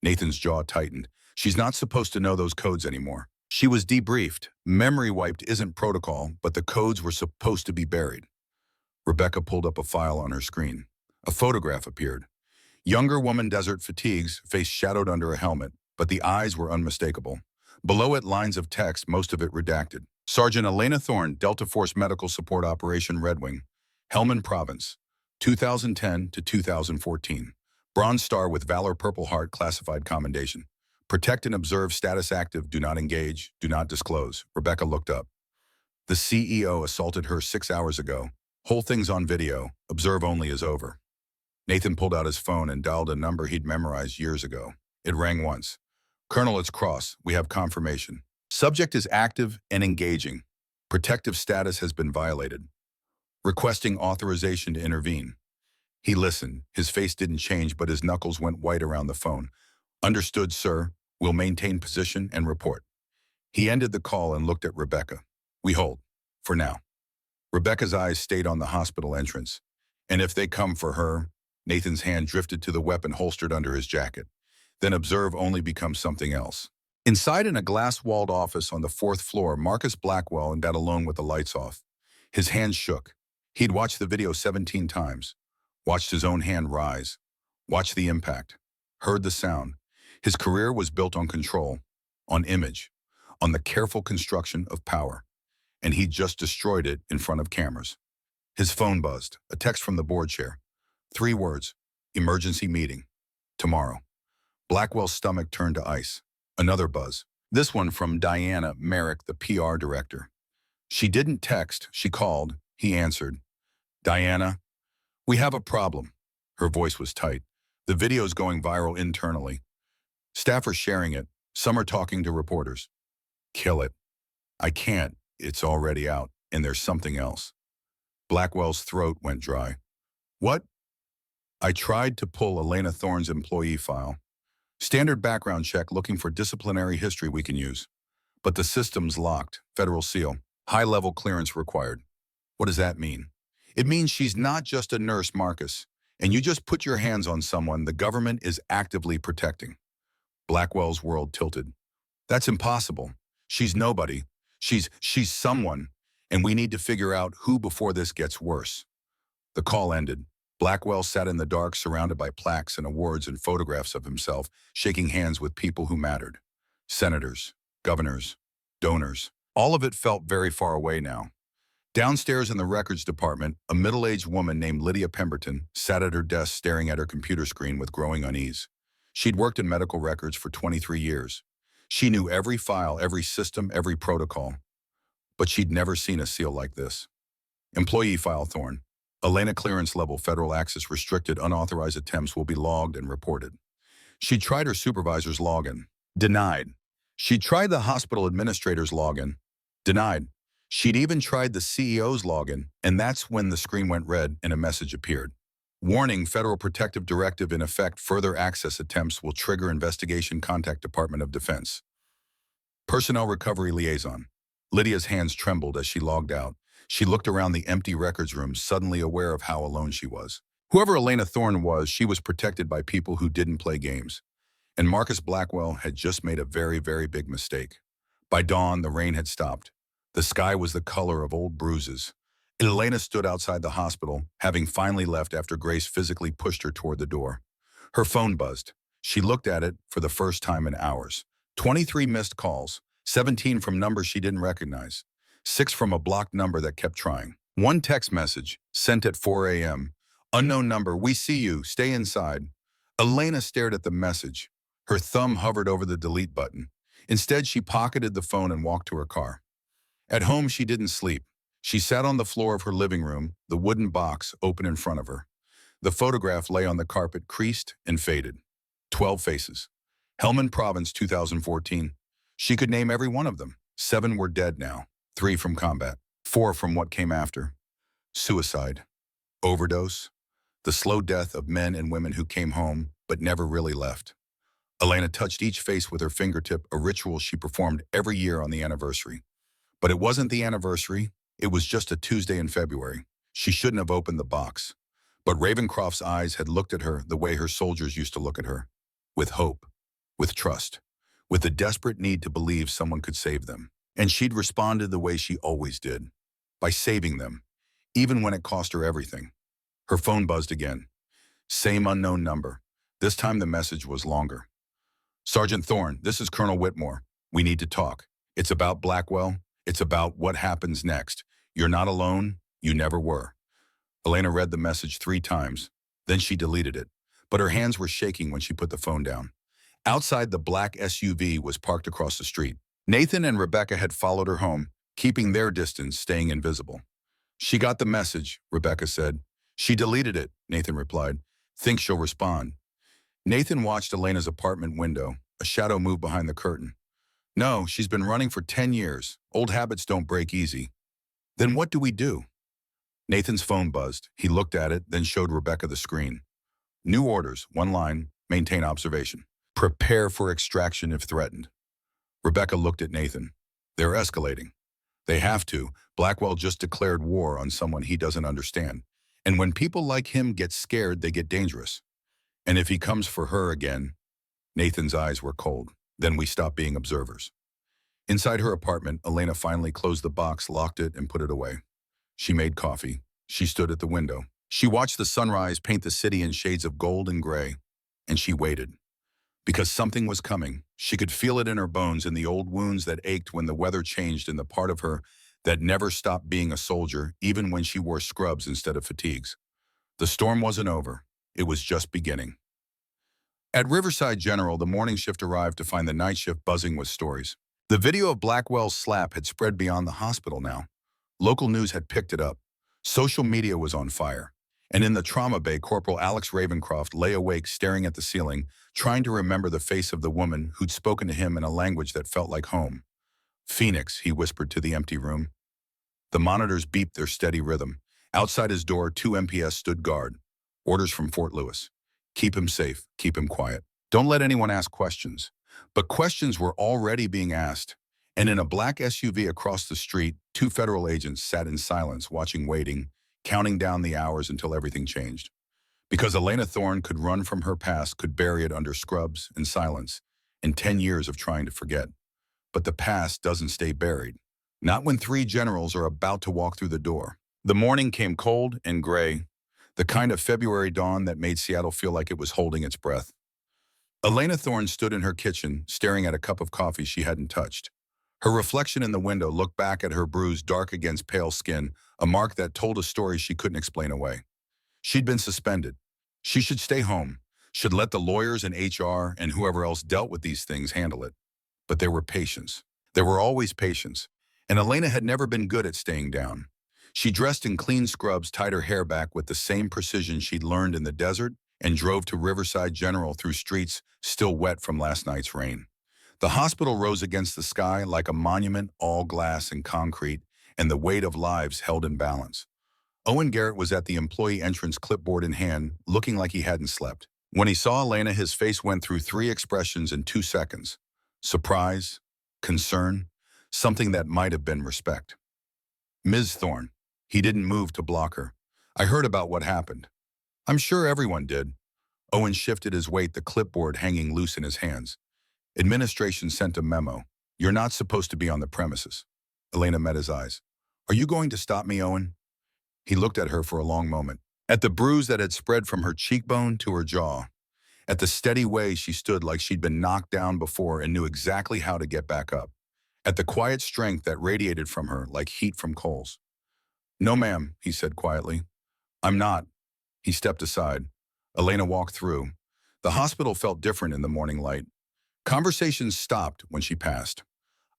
Nathan's jaw tightened. She's not supposed to know those codes anymore. She was debriefed. Memory wiped isn't protocol, but the codes were supposed to be buried. Rebecca pulled up a file on her screen. A photograph appeared. Younger woman, desert fatigues, face shadowed under a helmet, but the eyes were unmistakable. Below it, lines of text, most of it redacted. Sergeant Elena Thorne, Delta Force Medical Support Operation Red Wing, Helmand Province, 2010 to 2014. Bronze Star with Valor Purple Heart classified commendation. Protect and observe status active, do not engage, do not disclose. Rebecca looked up. The CEO assaulted her 6 hours ago. Whole thing's on video. Observe only is over. Nathan pulled out his phone and dialed a number he'd memorized years ago. It rang once. Colonel, it's Cross. We have confirmation. Subject is active and engaging. Protective status has been violated. Requesting authorization to intervene. He listened. His face didn't change, but his knuckles went white around the phone. Understood, sir. We'll maintain position and report. He ended the call and looked at Rebecca. We hold. For now. Rebecca's eyes stayed on the hospital entrance. And if they come for her, Nathan's hand drifted to the weapon holstered under his jacket. Then observe only becomes something else. Inside in a glass-walled office on the 4th floor, Marcus Blackwell got alone with the lights off. His hands shook. He'd watched the video 17 times, watched his own hand rise, watched the impact, heard the sound. His career was built on control, on image, on the careful construction of power, and he just destroyed it in front of cameras. His phone buzzed, a text from the board chair. 3 words, emergency meeting, tomorrow. Blackwell's stomach turned to ice. Another buzz. This one from Diana Merrick, the PR director. She didn't text, she called. He answered. Diana, we have a problem. Her voice was tight. The video's going viral internally. Staff are sharing it. Some are talking to reporters. Kill it. I can't. It's already out. And there's something else. Blackwell's throat went dry. What? I tried to pull Elena Thorne's employee file. Standard background check looking for disciplinary history we can use. But the system's locked. Federal seal. High-level clearance required. What does that mean? It means she's not just a nurse, Marcus. And you just put your hands on someone the government is actively protecting. Blackwell's world tilted. That's impossible. She's nobody. She's someone. And we need to figure out who before this gets worse. The call ended. Blackwell sat in the dark, surrounded by plaques and awards and photographs of himself, shaking hands with people who mattered. Senators, governors, donors. All of it felt very far away now. Downstairs in the records department, a middle-aged woman named Lydia Pemberton sat at her desk staring at her computer screen with growing unease. She'd worked in medical records for 23 years. She knew every file, every system, every protocol. But she'd never seen a seal like this. Employee file Thorne. Elena clearance level federal access restricted unauthorized attempts will be logged and reported. She tried her supervisor's login. Denied. She tried the hospital administrator's login. Denied. She'd even tried the CEO's login, and that's when the screen went red and a message appeared. Warning, Federal Protective Directive in effect, further access attempts will trigger investigation, contact Department of Defense. Personnel Recovery Liaison. Lydia's hands trembled as she logged out. She looked around the empty records room, suddenly aware of how alone she was. Whoever Elena Thorne was, she was protected by people who didn't play games. And Marcus Blackwell had just made a very, very big mistake. By dawn, the rain had stopped. The sky was the color of old bruises. Elena stood outside the hospital, having finally left after Grace physically pushed her toward the door. Her phone buzzed. She looked at it for the first time in hours. 23 missed calls, 17 from numbers she didn't recognize, 6 from a blocked number that kept trying. One text message, sent at 4 a.m. Unknown number, we see you, stay inside. Elena stared at the message. Her thumb hovered over the delete button. Instead, she pocketed the phone and walked to her car. At home, she didn't sleep. She sat on the floor of her living room, the wooden box open in front of her. The photograph lay on the carpet, creased and faded. 12 faces. Helmand Province, 2014. She could name every one of them. 7 were dead now. 3 from combat. 4 from what came after. Suicide. Overdose. The slow death of men and women who came home but never really left. Elena touched each face with her fingertip, a ritual she performed every year on the anniversary. But it wasn't the anniversary. It was just a Tuesday in February. She shouldn't have opened the box. But Ravencroft's eyes had looked at her the way her soldiers used to look at her. With hope. With trust. With a desperate need to believe someone could save them. And she'd responded the way she always did. By saving them. Even when it cost her everything. Her phone buzzed again. Same unknown number. This time the message was longer. Sergeant Thorne, this is Colonel Whitmore. We need to talk. It's about Blackwell. It's about what happens next. You're not alone. You never were. Elena read the message 3 times. Then she deleted it. But her hands were shaking when she put the phone down. Outside, the black SUV was parked across the street. Nathan and Rebecca had followed her home, keeping their distance, staying invisible. She got the message, Rebecca said. She deleted it, Nathan replied. Think she'll respond. Nathan watched Elena's apartment window. A shadow moved behind the curtain. No, she's been running for 10 years. Old habits don't break easy. Then what do we do? Nathan's phone buzzed. He looked at it, then showed Rebecca the screen. New orders, 1 line, maintain observation. Prepare for extraction if threatened. Rebecca looked at Nathan. They're escalating. They have to. Blackwell just declared war on someone he doesn't understand. And when people like him get scared, they get dangerous. And if he comes for her again, Nathan's eyes were cold. Then we stopped being observers. Inside her apartment, Elena finally closed the box, locked it, and put it away. She made coffee. She stood at the window. She watched the sunrise paint the city in shades of gold and gray, and she waited. Because something was coming. She could feel it in her bones, in the old wounds that ached when the weather changed, in the part of her that never stopped being a soldier, even when she wore scrubs instead of fatigues. The storm wasn't over. It was just beginning. At Riverside General, the morning shift arrived to find the night shift buzzing with stories. The video of Blackwell's slap had spread beyond the hospital now. Local news had picked it up. Social media was on fire. And in the trauma bay, Corporal Alex Ravencroft lay awake staring at the ceiling, trying to remember the face of the woman who'd spoken to him in a language that felt like home. "Phoenix," he whispered to the empty room. The monitors beeped their steady rhythm. Outside his door, 2 MPS stood guard. Orders from Fort Lewis. Keep him safe. Keep him quiet. Don't let anyone ask questions. But questions were already being asked. And in a black SUV across the street, 2 federal agents sat in silence, waiting, counting down the hours until everything changed. Because Elena Thorne could run from her past, could bury it under scrubs and silence, and 10 years of trying to forget. But the past doesn't stay buried. Not when 3 generals are about to walk through the door. The morning came cold and gray, the kind of February dawn that made Seattle feel like it was holding its breath. Elena Thorne stood in her kitchen, staring at a cup of coffee she hadn't touched. Her reflection in the window looked back at her bruise dark against pale skin, a mark that told a story she couldn't explain away. She'd been suspended. She should stay home, should let the lawyers and HR and whoever else dealt with these things handle it. But there were patience. There were always patience. And Elena had never been good at staying down. She dressed in clean scrubs, tied her hair back with the same precision she'd learned in the desert, and drove to Riverside General through streets still wet from last night's rain. The hospital rose against the sky like a monument, all glass and concrete, and the weight of lives held in balance. Owen Garrett was at the employee entrance, clipboard in hand, looking like he hadn't slept. When he saw Elena, his face went through 3 expressions in 2 seconds. Surprise, concern, something that might have been respect. "Ms. Thorne." He didn't move to block her. "I heard about what happened." "I'm sure everyone did." Owen shifted his weight, the clipboard hanging loose in his hands. "Administration sent a memo. You're not supposed to be on the premises." Elena met his eyes. "Are you going to stop me, Owen?" He looked at her for a long moment. At the bruise that had spread from her cheekbone to her jaw. At the steady way she stood like she'd been knocked down before and knew exactly how to get back up. At the quiet strength that radiated from her like heat from coals. "No, ma'am," he said quietly. "I'm not." He stepped aside. Elena walked through. The hospital felt different in the morning light. Conversations stopped when she passed.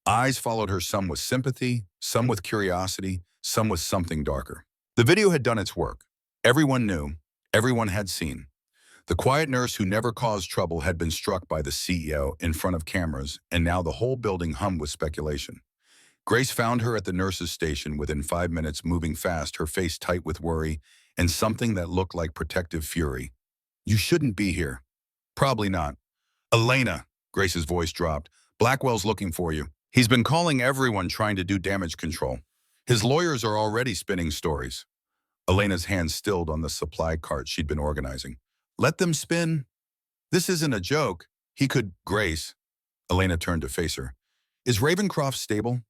Eyes followed her, some with sympathy, some with curiosity, some with something darker. The video had done its work. Everyone knew. Everyone had seen. The quiet nurse who never caused trouble had been struck by the CEO in front of cameras, and now the whole building hummed with speculation. Grace found her at the nurse's station within 5 minutes, moving fast, her face tight with worry, and something that looked like protective fury. "You shouldn't be here." "Probably not." "Elena," Grace's voice dropped. "Blackwell's looking for you. He's been calling everyone trying to do damage control. His lawyers are already spinning stories." Elena's hands stilled on the supply cart she'd been organizing. "Let them spin. This isn't a joke. He could—" "Grace." Elena turned to face her. "Is Ravencroft stable?"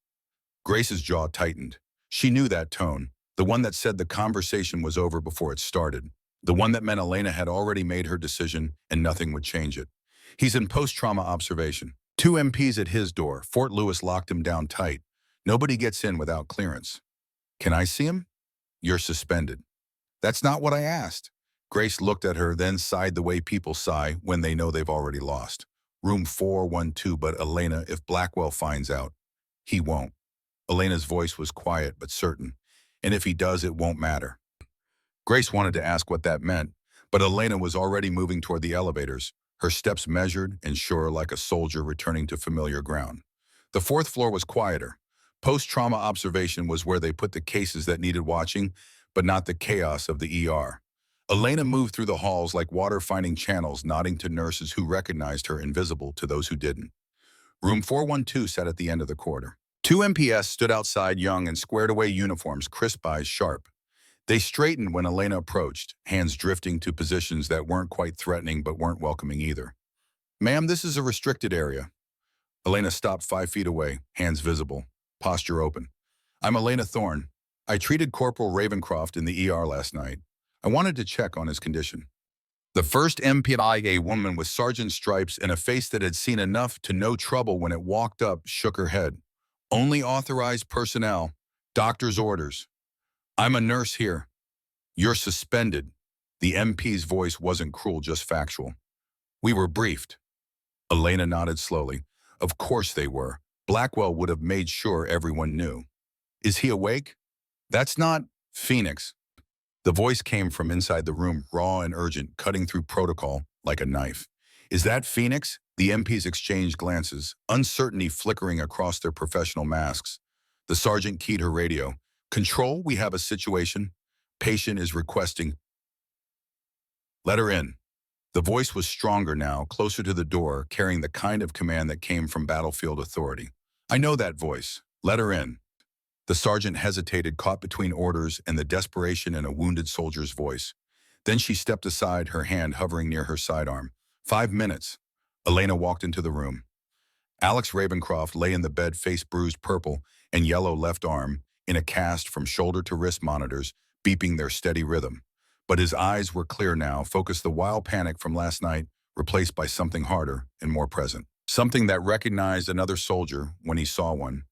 Grace's jaw tightened. She knew that tone, the one that said the conversation was over before it started, the one that meant Elena had already made her decision and nothing would change it. "He's in post-trauma observation. 2 MPs at his door. Fort Lewis locked him down tight. Nobody gets in without clearance." "Can I see him?" "You're suspended." "That's not what I asked." Grace looked at her, then sighed the way people sigh when they know they've already lost. "Room 412, but Elena, if Blackwell finds out." "He won't." Elena's voice was quiet but certain. "And if he does, it won't matter." Grace wanted to ask what that meant, but Elena was already moving toward the elevators, her steps measured and sure like a soldier returning to familiar ground. The 4th floor was quieter. Post-trauma observation was where they put the cases that needed watching, but not the chaos of the ER. Elena moved through the halls like water finding channels, nodding to nurses who recognized her, invisible to those who didn't. Room 412 sat at the end of the corridor. 2 MPS stood outside, young and squared-away uniforms, crisp eyes sharp. They straightened when Elena approached, hands drifting to positions that weren't quite threatening but weren't welcoming either. "Ma'am, this is a restricted area." Elena stopped 5 feet away, hands visible, posture open. "I'm Elena Thorne." I treated Corporal Ravencroft in the ER last night. I wanted to check on his condition. The first MPI, a woman with sergeant stripes and a face that had seen enough to know trouble when it walked up, shook her head. Only authorized personnel. Doctor's orders. I'm a nurse here. You're suspended. The MP's voice wasn't cruel, just factual. We were briefed. Elena nodded slowly. Of course they were. Blackwell would have made sure everyone knew. Is he awake? That's not Phoenix. The voice came from inside the room, raw and urgent, cutting through protocol like a knife. Is that Phoenix? The MPs exchanged glances, uncertainty flickering across their professional masks. The sergeant keyed her radio. Control, we have a situation. Patient is requesting. Let her in. The voice was stronger now, closer to the door, carrying the kind of command that came from battlefield authority. I know that voice. Let her in. The sergeant hesitated, caught between orders and the desperation in a wounded soldier's voice. Then she stepped aside, her hand hovering near her sidearm. 5 minutes. Elena walked into the room. Alex Ravencroft lay in the bed, face bruised purple and yellow left arm, in a cast from shoulder to wrist, monitors beeping their steady rhythm. But his eyes were clear now, focused, the wild panic from last night replaced by something harder and more present. Something that recognized another soldier when he saw one.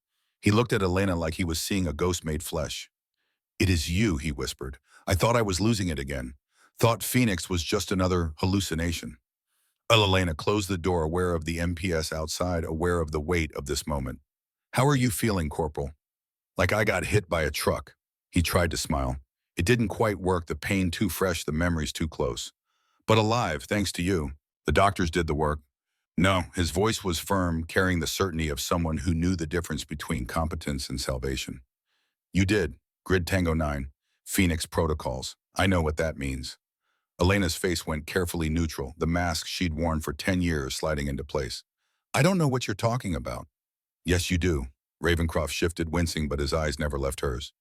He looked at Elena like he was seeing a ghost made flesh. It is you, he whispered. I thought I was losing it again. Thought Phoenix was just another hallucination. Elena closed the door, aware of the MPS outside, aware of the weight of this moment. How are you feeling, Corporal? Like I got hit by a truck. He tried to smile. It didn't quite work, the pain too fresh, the memories too close. But alive, thanks to you. The doctors did the work. No, his voice was firm, carrying the certainty of someone who knew the difference between competence and salvation. You did. Grid Tango 9. Phoenix protocols. I know what that means. Elena's face went carefully neutral, the mask she'd worn for 10 years sliding into place. I don't know what you're talking about. Yes, you do. Ravencroft shifted, wincing, but his eyes never left hers.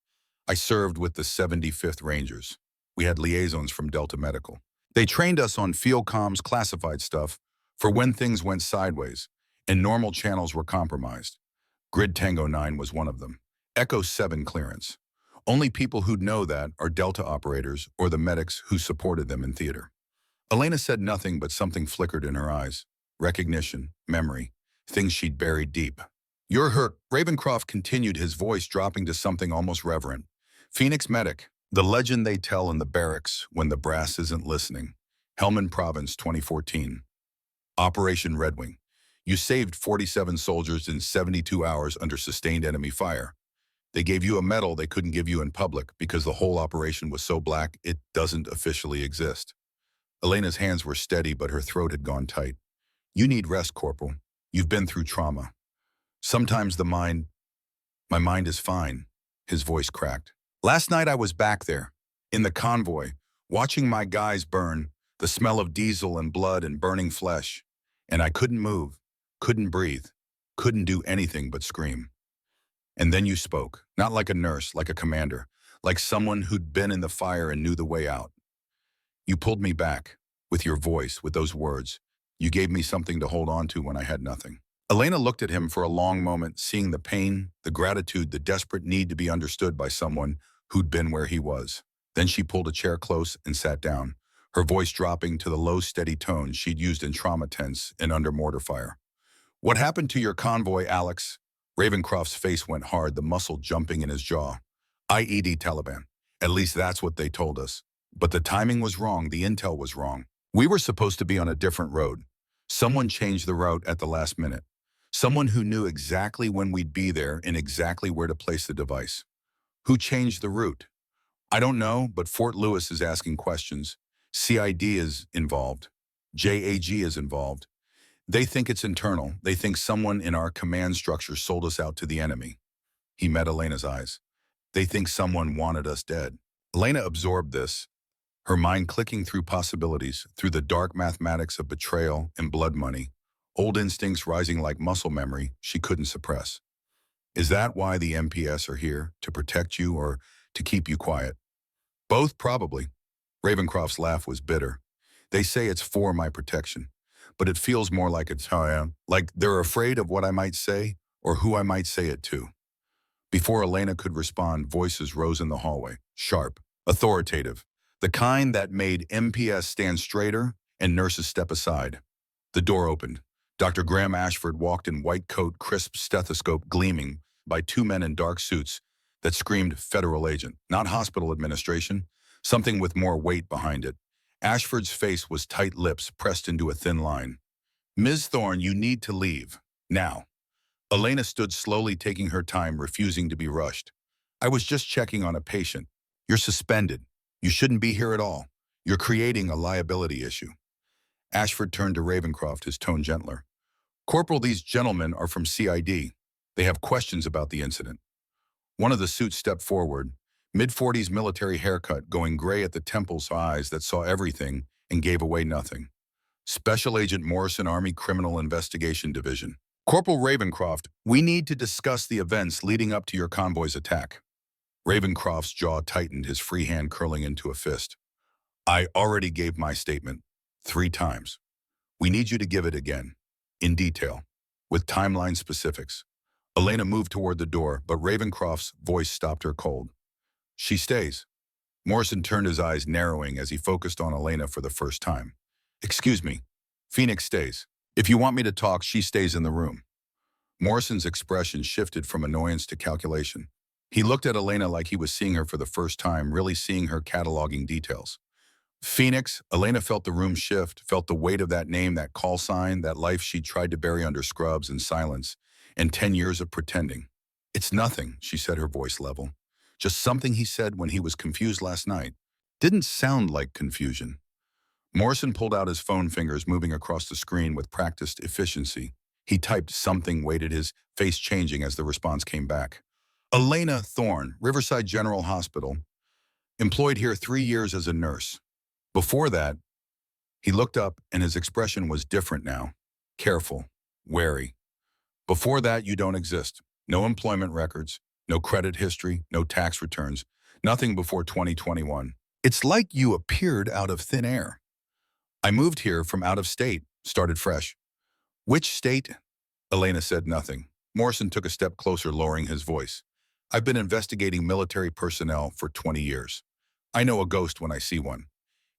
I served with the 75th Rangers. We had liaisons from Delta Medical. They trained us on field comms, classified stuff, for when things went sideways and normal channels were compromised. Grid Tango 9 was one of them. Echo 7 clearance. Only people who'd know that are Delta operators or the medics who supported them in theater. Elena said nothing, but something flickered in her eyes. Recognition, memory, things she'd buried deep. You're hurt. Ravencroft continued, his voice dropping to something almost reverent. Phoenix medic, the legend they tell in the barracks when the brass isn't listening. Helmand Province, 2014. Operation Red Wing. You saved 47 soldiers in 72 hours under sustained enemy fire. They gave you a medal they couldn't give you in public because the whole operation was so black it doesn't officially exist. Elena's hands were steady, but her throat had gone tight. You need rest, Corporal. You've been through trauma. Sometimes my mind is fine. His voice cracked. Last night I was back there, in the convoy, watching my guys burn, the smell of diesel and blood and burning flesh. And I couldn't move, couldn't breathe, couldn't do anything but scream. And then you spoke, not like a nurse, like a commander, like someone who'd been in the fire and knew the way out. You pulled me back, with your voice, with those words. You gave me something to hold on to when I had nothing. Elena looked at him for a long moment, seeing the pain, the gratitude, the desperate need to be understood by someone who'd been where he was. Then she pulled a chair close and sat down, her voice dropping to the low, steady tone she'd used in trauma tents and under mortar fire. What happened to your convoy, Alex? Ravencroft's face went hard, the muscle jumping in his jaw. IED Taliban. At least that's what they told us. But the timing was wrong, the intel was wrong. We were supposed to be on a different road. Someone changed the route at the last minute. Someone who knew exactly when we'd be there and exactly where to place the device. Who changed the route? I don't know, but Fort Lewis is asking questions. CID is involved. JAG is involved. They think it's internal. They think someone in our command structure sold us out to the enemy. He met Elena's eyes. They think someone wanted us dead. Elena absorbed this, her mind clicking through possibilities, through the dark mathematics of betrayal and blood money, old instincts rising like muscle memory she couldn't suppress. Is that why the MPS are here, to protect you or to keep you quiet? Both, probably. Ravencroft's laugh was bitter. They say it's for my protection, but it feels more like it's how I am, like they're afraid of what I might say or who I might say it to. Before Elena could respond, voices rose in the hallway, sharp, authoritative, the kind that made MPS stand straighter and nurses step aside. The door opened. Dr. Graham Ashford walked in white coat, crisp stethoscope gleaming by two men in dark suits that screamed federal agent, not hospital administration, something with more weight behind it. Ashford's face was tight lips pressed into a thin line. Ms. Thorne, you need to leave. Now. Elena stood slowly, taking her time, refusing to be rushed. I was just checking on a patient. You're suspended. You shouldn't be here at all. You're creating a liability issue. Ashford turned to Ravencroft, his tone gentler. Corporal, these gentlemen are from CID. They have questions about the incident. One of the suits stepped forward, mid-40s military haircut, going gray at the temples, eyes that saw everything and gave away nothing. Special Agent Morrison, Army Criminal Investigation Division. Corporal Ravencroft, we need to discuss the events leading up to your convoy's attack. Ravencroft's jaw tightened, his free hand curling into a fist. I already gave my statement 3 times. We need you to give it again, in detail, with timeline specifics. Elena moved toward the door, but Ravencroft's voice stopped her cold. She stays. Morrison turned, his eyes narrowing as he focused on Elena for the first time. Excuse me. Phoenix stays. If you want me to talk, she stays in the room. Morrison's expression shifted from annoyance to calculation. He looked at Elena like he was seeing her for the first time, really seeing her, cataloging details. Phoenix, Elena felt the room shift, felt the weight of that name, that call sign, that life she'd tried to bury under scrubs and silence, and 10 years of pretending. It's nothing, she said, her voice level. Just something he said when he was confused last night. Didn't sound like confusion. Morrison pulled out his phone, fingers moving across the screen with practiced efficiency. He typed something, waited, his face changing as the response came back. Elena Thorne, Riverside General Hospital. Employed here 3 years as a nurse. Before that, he looked up and his expression was different now. Careful, wary. Before that, you don't exist. No employment records, no credit history, no tax returns, nothing before 2021. It's like you appeared out of thin air. I moved here from out of state, started fresh. Which state? Elena said nothing. Morrison took a step closer, lowering his voice. I've been investigating military personnel for 20 years. I know a ghost when I see one.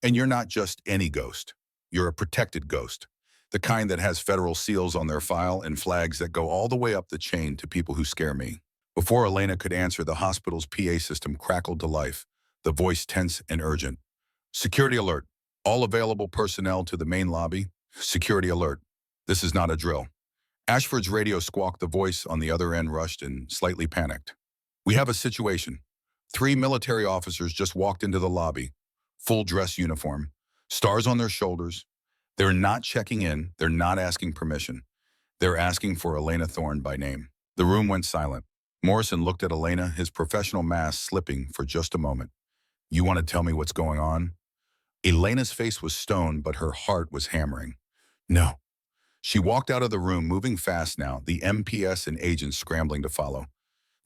And you're not just any ghost. You're a protected ghost. The kind that has federal seals on their file and flags that go all the way up the chain to people who scare me. Before Elena could answer, the hospital's PA system crackled to life, the voice tense and urgent. Security alert. All available personnel to the main lobby. Security alert. This is not a drill. Ashford's radio squawked, the voice on the other end rushed and slightly panicked. We have a situation. 3 military officers just walked into the lobby. Full dress uniform. Stars on their shoulders. They're not checking in. They're not asking permission. They're asking for Elena Thorne by name. The room went silent. Morrison looked at Elena, his professional mask slipping for just a moment. You want to tell me what's going on? Elena's face was stone, but her heart was hammering. No. She walked out of the room, moving fast now, the MPS and agents scrambling to follow.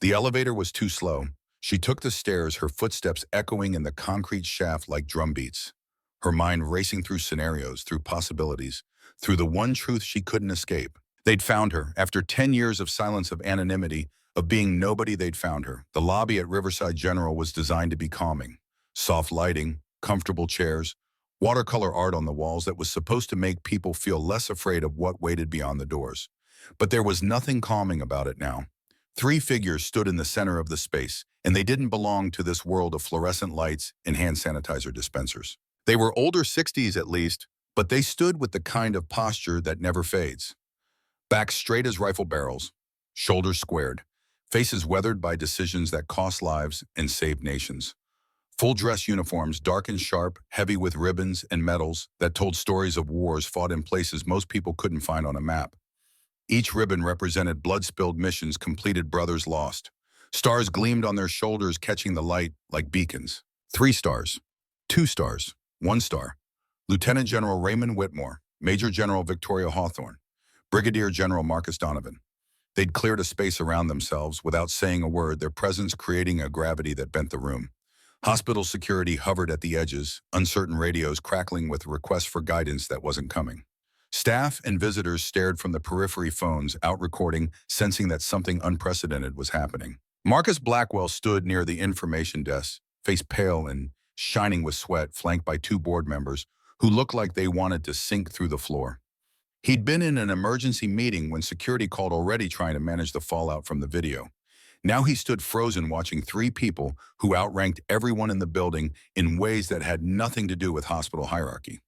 The elevator was too slow. She took the stairs, her footsteps echoing in the concrete shaft like drumbeats. Her mind racing through scenarios, through possibilities, through the one truth she couldn't escape. They'd found her. After 10 years of silence, of anonymity, of being nobody, they'd found her. The lobby at Riverside General was designed to be calming. Soft lighting, comfortable chairs, watercolor art on the walls that was supposed to make people feel less afraid of what waited beyond the doors. But there was nothing calming about it now. 3 figures stood in the center of the space, and they didn't belong to this world of fluorescent lights and hand sanitizer dispensers. They were older, 60s at least, but they stood with the kind of posture that never fades. Backs straight as rifle barrels, shoulders squared, faces weathered by decisions that cost lives and saved nations. Full dress uniforms, dark and sharp, heavy with ribbons and medals that told stories of wars fought in places most people couldn't find on a map. Each ribbon represented blood-spilled missions completed, brothers lost. Stars gleamed on their shoulders, catching the light like beacons. 3 stars, 2 stars, 1 star. Lieutenant General Raymond Whitmore, Major General Victoria Hawthorne, Brigadier General Marcus Donovan. They'd cleared a space around themselves without saying a word, their presence creating a gravity that bent the room. Hospital security hovered at the edges, uncertain radios crackling with requests for guidance that wasn't coming. Staff and visitors stared from the periphery, phones out recording, sensing that something unprecedented was happening. Marcus Blackwell stood near the information desk, face pale and shining with sweat, flanked by two board members who looked like they wanted to sink through the floor. He'd been in an emergency meeting when security called, already trying to manage the fallout from the video. Now he stood frozen, watching three people who outranked everyone in the building in ways that had nothing to do with hospital hierarchy.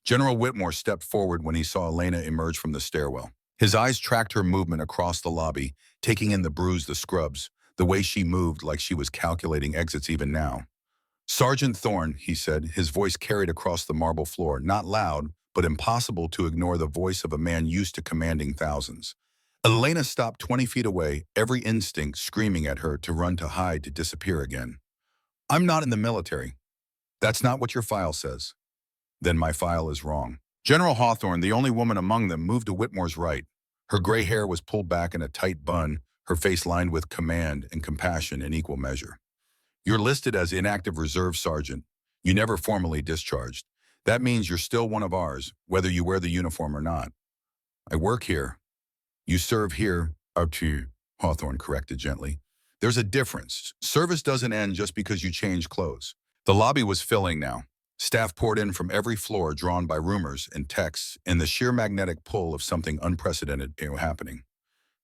General Whitmore stepped forward when he saw Elena emerge from the stairwell. His eyes tracked her movement across the lobby, taking in the bruise, the scrubs, the way she moved like she was calculating exits even now. "Sergeant Thorne," he said, his voice carried across the marble floor, not loud, but impossible to ignore the voice of a man used to commanding thousands. Elena stopped 20 feet away, every instinct screaming at her to run, to hide, to disappear again. "I'm not in the military." "That's not what your file says." "Then my file is wrong." General Hawthorne, the only woman among them, moved to Whitmore's right. Her gray hair was pulled back in a tight bun, her face lined with command and compassion in equal measure. "You're listed as inactive reserve sergeant. You never formally discharged. That means you're still one of ours, whether you wear the uniform or not." "I work here." "You serve here, up to," Hawthorne corrected gently. "There's a difference. Service doesn't end just because you change clothes." The lobby was filling now. Staff poured in from every floor, drawn by rumors and texts and the sheer magnetic pull of something unprecedented happening.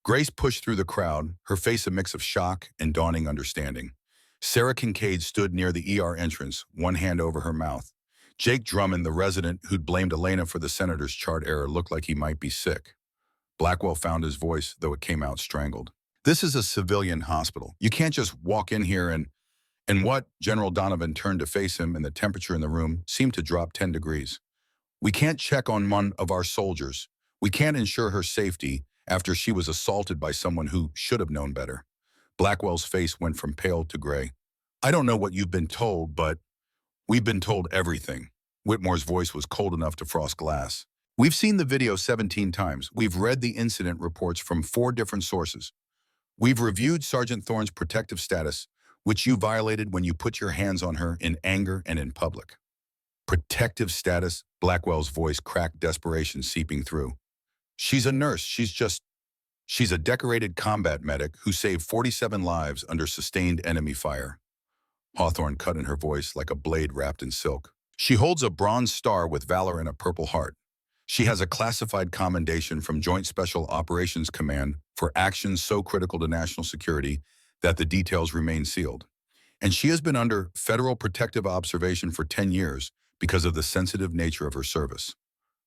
Grace pushed through the crowd, her face a mix of shock and dawning understanding. Sarah Kincaid stood near the ER entrance, one hand over her mouth. Jake Drummond, the resident who'd blamed Elena for the senator's chart error, looked like he might be sick. Blackwell found his voice, though it came out strangled. "This is a civilian hospital. You can't just walk in here and what?" General Donovan turned to face him, and the temperature in the room seemed to drop 10 degrees. "We can't check on one of our soldiers. We can't ensure her safety after she was assaulted by someone who should have known better." Blackwell's face went from pale to gray. "I don't know what you've been told, but we've been told everything." Whitmore's voice was cold enough to frost glass. "We've seen the video 17 times. We've read the incident reports from 4 different sources. We've reviewed Sergeant Thorne's protective status, which you violated when you put your hands on her in anger and in public." "Protective status?" Blackwell's voice cracked, desperation seeping through. "She's a nurse. She's a decorated combat medic who saved 47 lives under sustained enemy fire." Hawthorne cut in her voice like a blade wrapped in silk. "She holds a bronze star with valor and a purple heart. She has a classified commendation from Joint Special Operations Command for actions so critical to national security that the details remain sealed. And she has been under federal protective observation for 10 years because of the sensitive nature of her service."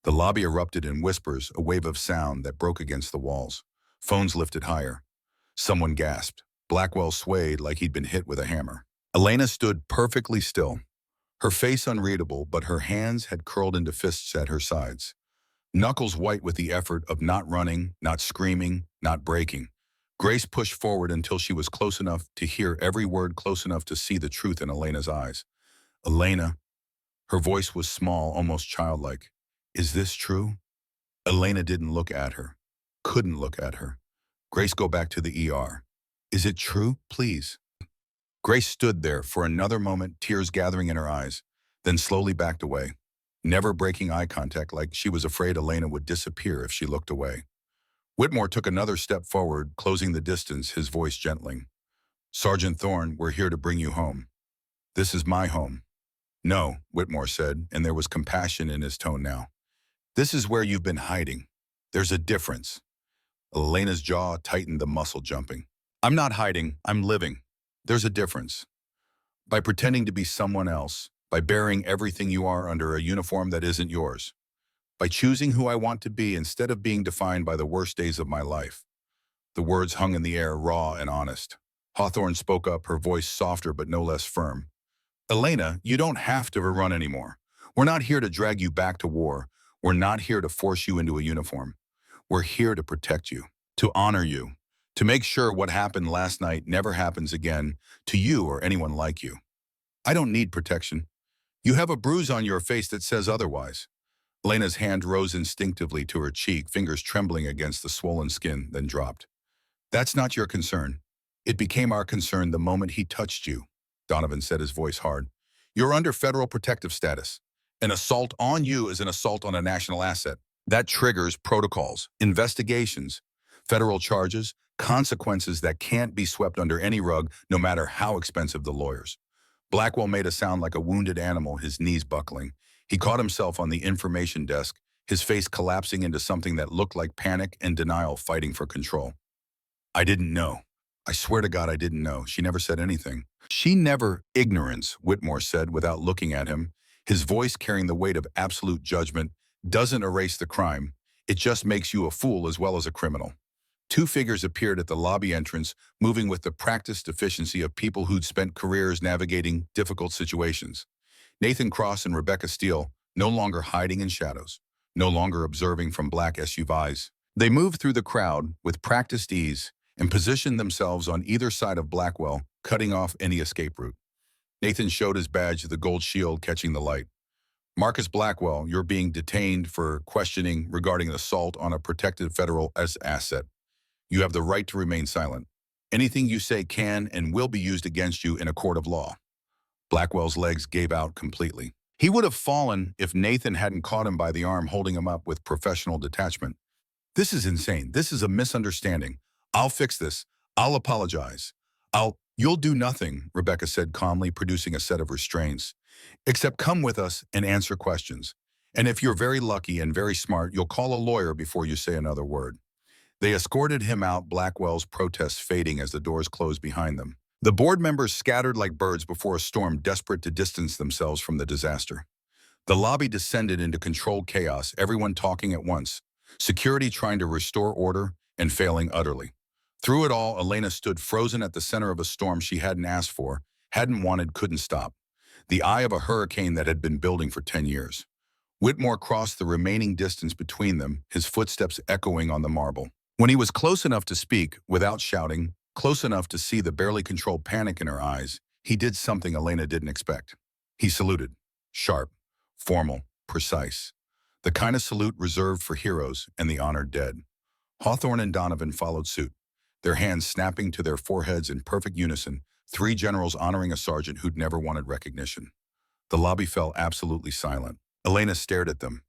The lobby erupted in whispers, a wave of sound that broke against the walls. Phones lifted higher. Someone gasped. Blackwell swayed like he'd been hit with a hammer. Elena stood perfectly still, her face unreadable, but her hands had curled into fists at her sides. Knuckles white with the effort of not running, not screaming, not breaking. Grace pushed forward until she was close enough to hear every word, close enough to see the truth in Elena's eyes. "Elena," her voice was small, almost childlike. "Is this true?" Elena didn't look at her, couldn't look at her. "Grace, go back to the ER. Is it true, please?" Grace stood there for another moment, tears gathering in her eyes, then slowly backed away, never breaking eye contact, like she was afraid Elena would disappear if she looked away. Whitmore took another step forward, closing the distance, his voice gentling. "Sergeant Thorne, we're here to bring you home. This is my home." "No," Whitmore said, and there was compassion in his tone now. "This is where you've been hiding. There's a difference." Elena's jaw tightened, the muscle jumping. "I'm not hiding, I'm living. There's a difference. By pretending to be someone else, by bearing everything you are under a uniform that isn't yours, by choosing who I want to be instead of being defined by the worst days of my life." The words hung in the air, raw and honest. Hawthorne spoke up, her voice softer but no less firm. "Elena, you don't have to run anymore. We're not here to drag you back to war. We're not here to force you into a uniform. We're here to protect you, to honor you, to make sure what happened last night never happens again to you or anyone like you. I don't need protection. You have a bruise on your face that says otherwise." Elena's hand rose instinctively to her cheek, fingers trembling against the swollen skin, then dropped. "That's not your concern. It became our concern the moment he touched you," Donovan said, his voice hard. "You're under federal protective status. An assault on you is an assault on a national asset. That triggers protocols, investigations, federal charges, Consequences that can't be swept under any rug, no matter how expensive the lawyers. Blackwell made a sound like a wounded animal, his knees buckling. He caught himself on the information desk, his face collapsing into something that looked like panic and denial fighting for control. I didn't know. I swear to God I didn't know. She never said anything. She never. Ignorance, Whitmore said without looking at him, his voice carrying the weight of absolute judgment, doesn't erase the crime. It just makes you a fool as well as a criminal. Two figures appeared at the lobby entrance, moving with the practiced efficiency of people who'd spent careers navigating difficult situations. Nathan Cross and Rebecca Steele, no longer hiding in shadows, no longer observing from black SUVs. They moved through the crowd with practiced ease and positioned themselves on either side of Blackwell, cutting off any escape route. Nathan showed his badge, the gold shield catching the light. Marcus Blackwell, you're being detained for questioning regarding assault on a protected federal asset. You have the right to remain silent. Anything you say can and will be used against you in a court of law. Blackwell's legs gave out completely. He would have fallen if Nathan hadn't caught him by the arm, holding him up with professional detachment. This is insane. This is a misunderstanding. I'll fix this. I'll apologize. You'll do nothing, Rebecca said calmly, producing a set of restraints. Except come with us and answer questions. And if you're very lucky and very smart, you'll call a lawyer before you say another word. They escorted him out, Blackwell's protests fading as the doors closed behind them. The board members scattered like birds before a storm, desperate to distance themselves from the disaster. The lobby descended into controlled chaos, everyone talking at once, security trying to restore order and failing utterly. Through it all, Elena stood frozen at the center of a storm she hadn't asked for, hadn't wanted, couldn't stop. The eye of a hurricane that had been building for 10 years. Whitmore crossed the remaining distance between them, his footsteps echoing on the marble. When he was close enough to speak, without shouting, close enough to see the barely controlled panic in her eyes, he did something Elena didn't expect. He saluted. Sharp, formal, precise. The kind of salute reserved for heroes and the honored dead. Hawthorne and Donovan followed suit, their hands snapping to their foreheads in perfect unison, three generals honoring a sergeant who'd never wanted recognition. The lobby fell absolutely silent. Elena stared at them.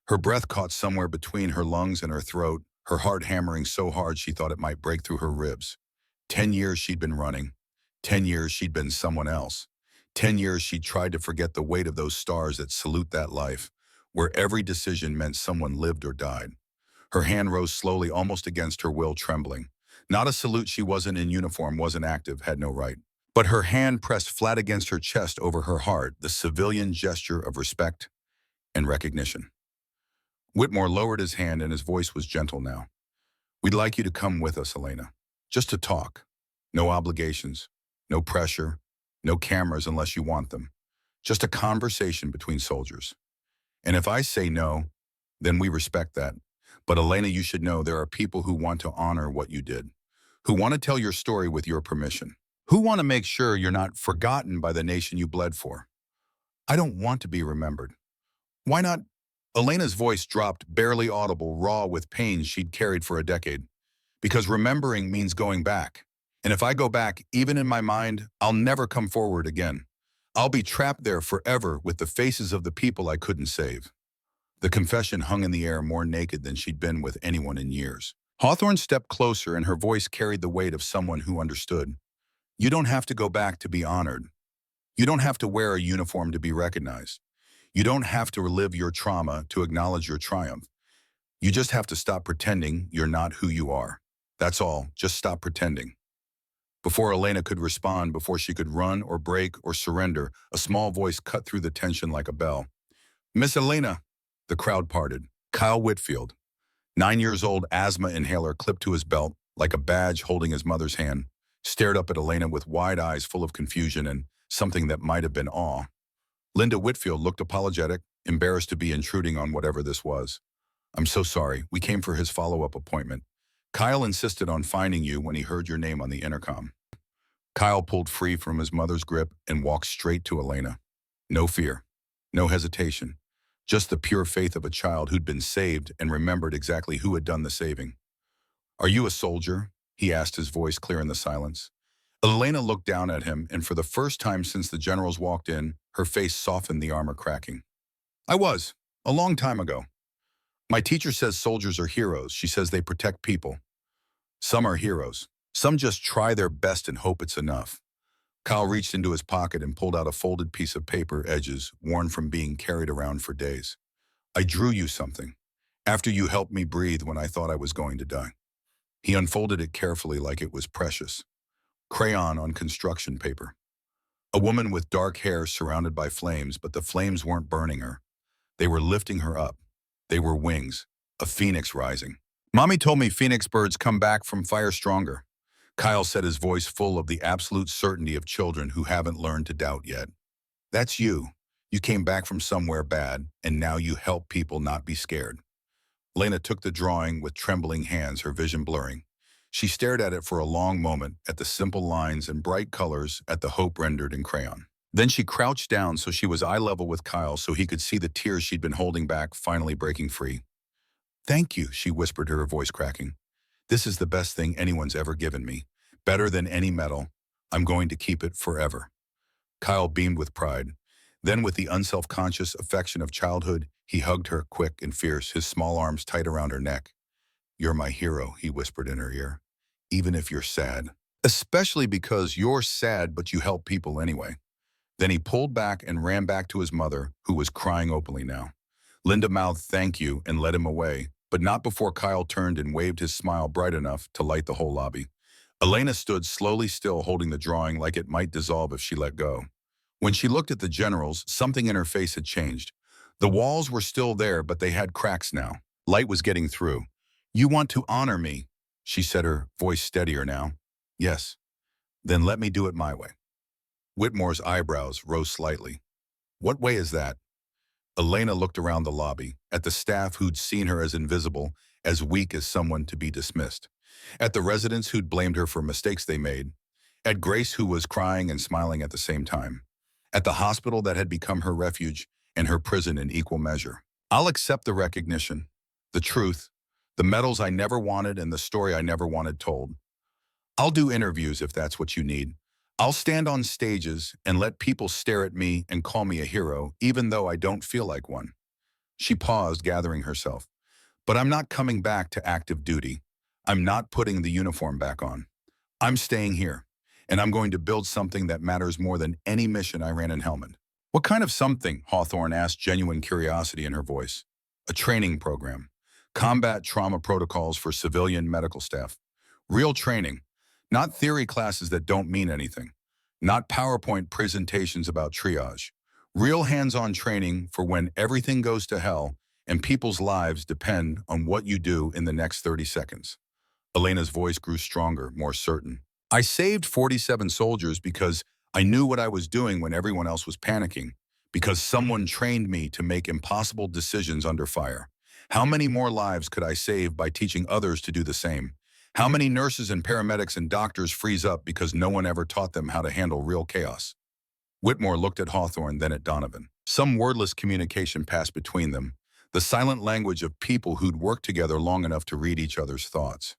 Her breath caught somewhere between her lungs and her throat, her heart hammering so hard she thought it might break through her ribs. 10 years she'd been running. 10 years she'd been someone else. 10 years she'd tried to forget the weight of those stars that salute that life, where every decision meant someone lived or died. Her hand rose slowly, almost against her will, trembling. Not a salute. She wasn't in uniform, wasn't active, had no right. But her hand pressed flat against her chest over her heart, the civilian gesture of respect and recognition. Whitmore lowered his hand and his voice was gentle now. We'd like you to come with us, Elena. Just to talk. No obligations, no pressure, no cameras unless you want them. Just a conversation between soldiers. And if I say no, then we respect that. But Elena, you should know there are people who want to honor what you did, who want to tell your story with your permission, who want to make sure you're not forgotten by the nation you bled for. I don't want to be remembered. Why not? Elena's voice dropped, barely audible, raw with pain she'd carried for a decade. Because remembering means going back. And if I go back, even in my mind, I'll never come forward again. I'll be trapped there forever with the faces of the people I couldn't save. The confession hung in the air, more naked than she'd been with anyone in years. Hawthorne stepped closer and her voice carried the weight of someone who understood. You don't have to go back to be honored. You don't have to wear a uniform to be recognized. You don't have to relive your trauma to acknowledge your triumph. You just have to stop pretending you're not who you are. That's all. Just stop pretending. Before Elena could respond, before she could run or break or surrender, a small voice cut through the tension like a bell. Miss Elena. The crowd parted. Kyle Whitfield, 9 years old, asthma inhaler clipped to his belt, like a badge holding his mother's hand, stared up at Elena with wide eyes full of confusion and something that might have been awe. Linda Whitfield looked apologetic, embarrassed to be intruding on whatever this was. I'm so sorry. We came for his follow-up appointment. Kyle insisted on finding you when he heard your name on the intercom. Kyle pulled free from his mother's grip and walked straight to Elena. No fear, no hesitation, just the pure faith of a child who'd been saved and remembered exactly who had done the saving. Are you a soldier? He asked, his voice clear in the silence. Elena looked down at him, and for the first time since the generals walked in, her face softened, the armor cracking. I was, a long time ago. My teacher says soldiers are heroes. She says they protect people. Some are heroes. Some just try their best and hope it's enough. Kyle reached into his pocket and pulled out a folded piece of paper, edges worn from being carried around for days. I drew you something. After you helped me breathe when I thought I was going to die. He unfolded it carefully like it was precious. Crayon on construction paper. A woman with dark hair surrounded by flames, but the flames weren't burning her. They were lifting her up. They were wings, a phoenix rising. Mommy told me phoenix birds come back from fire stronger. Kyle said, his voice full of the absolute certainty of children who haven't learned to doubt yet. That's you. You came back from somewhere bad, and now you help people not be scared. Lena took the drawing with trembling hands, her vision blurring. She stared at it for a long moment, at the simple lines and bright colors, at the hope rendered in crayon. Then she crouched down so she was eye level with Kyle so he could see the tears she'd been holding back finally breaking free. Thank you, she whispered, her voice cracking. This is the best thing anyone's ever given me. Better than any medal. I'm going to keep it forever. Kyle beamed with pride. Then, with the unself-conscious affection of childhood, he hugged her, quick and fierce, his small arms tight around her neck. You're my hero, he whispered in her ear. Even if you're sad. Especially because you're sad, but you help people anyway. Then he pulled back and ran back to his mother, who was crying openly now. Linda mouthed thank you and led him away, but not before Kyle turned and waved his smile bright enough to light the whole lobby. Elena stood slowly still, holding the drawing like it might dissolve if she let go. When she looked at the generals, something in her face had changed. The walls were still there, but they had cracks now. Light was getting through. You want to honor me, she said, her voice steadier now. Yes. Then let me do it my way. Whitmore's eyebrows rose slightly. What way is that? Elena looked around the lobby, at the staff who'd seen her as invisible, as weak as someone to be dismissed. At the residents who'd blamed her for mistakes they made. At Grace, who was crying and smiling at the same time. At the hospital that had become her refuge and her prison in equal measure. I'll accept the recognition, the truth, the medals I never wanted and the story I never wanted told. I'll do interviews if that's what you need. I'll stand on stages and let people stare at me and call me a hero, even though I don't feel like one. She paused, gathering herself. But I'm not coming back to active duty. I'm not putting the uniform back on. I'm staying here, and I'm going to build something that matters more than any mission I ran in Helmand. What kind of something? Hawthorne asked, genuine curiosity in her voice. A training program. Combat trauma protocols for civilian medical staff. Real training. Not theory classes that don't mean anything. Not PowerPoint presentations about triage. Real hands-on training for when everything goes to hell and people's lives depend on what you do in the next 30 seconds. Elena's voice grew stronger, more certain. I saved 47 soldiers because I knew what I was doing when everyone else was panicking, because someone trained me to make impossible decisions under fire. How many more lives could I save by teaching others to do the same? How many nurses and paramedics and doctors freeze up because no one ever taught them how to handle real chaos? Whitmore looked at Hawthorne, then at Donovan. Some wordless communication passed between them, the silent language of people who'd worked together long enough to read each other's thoughts.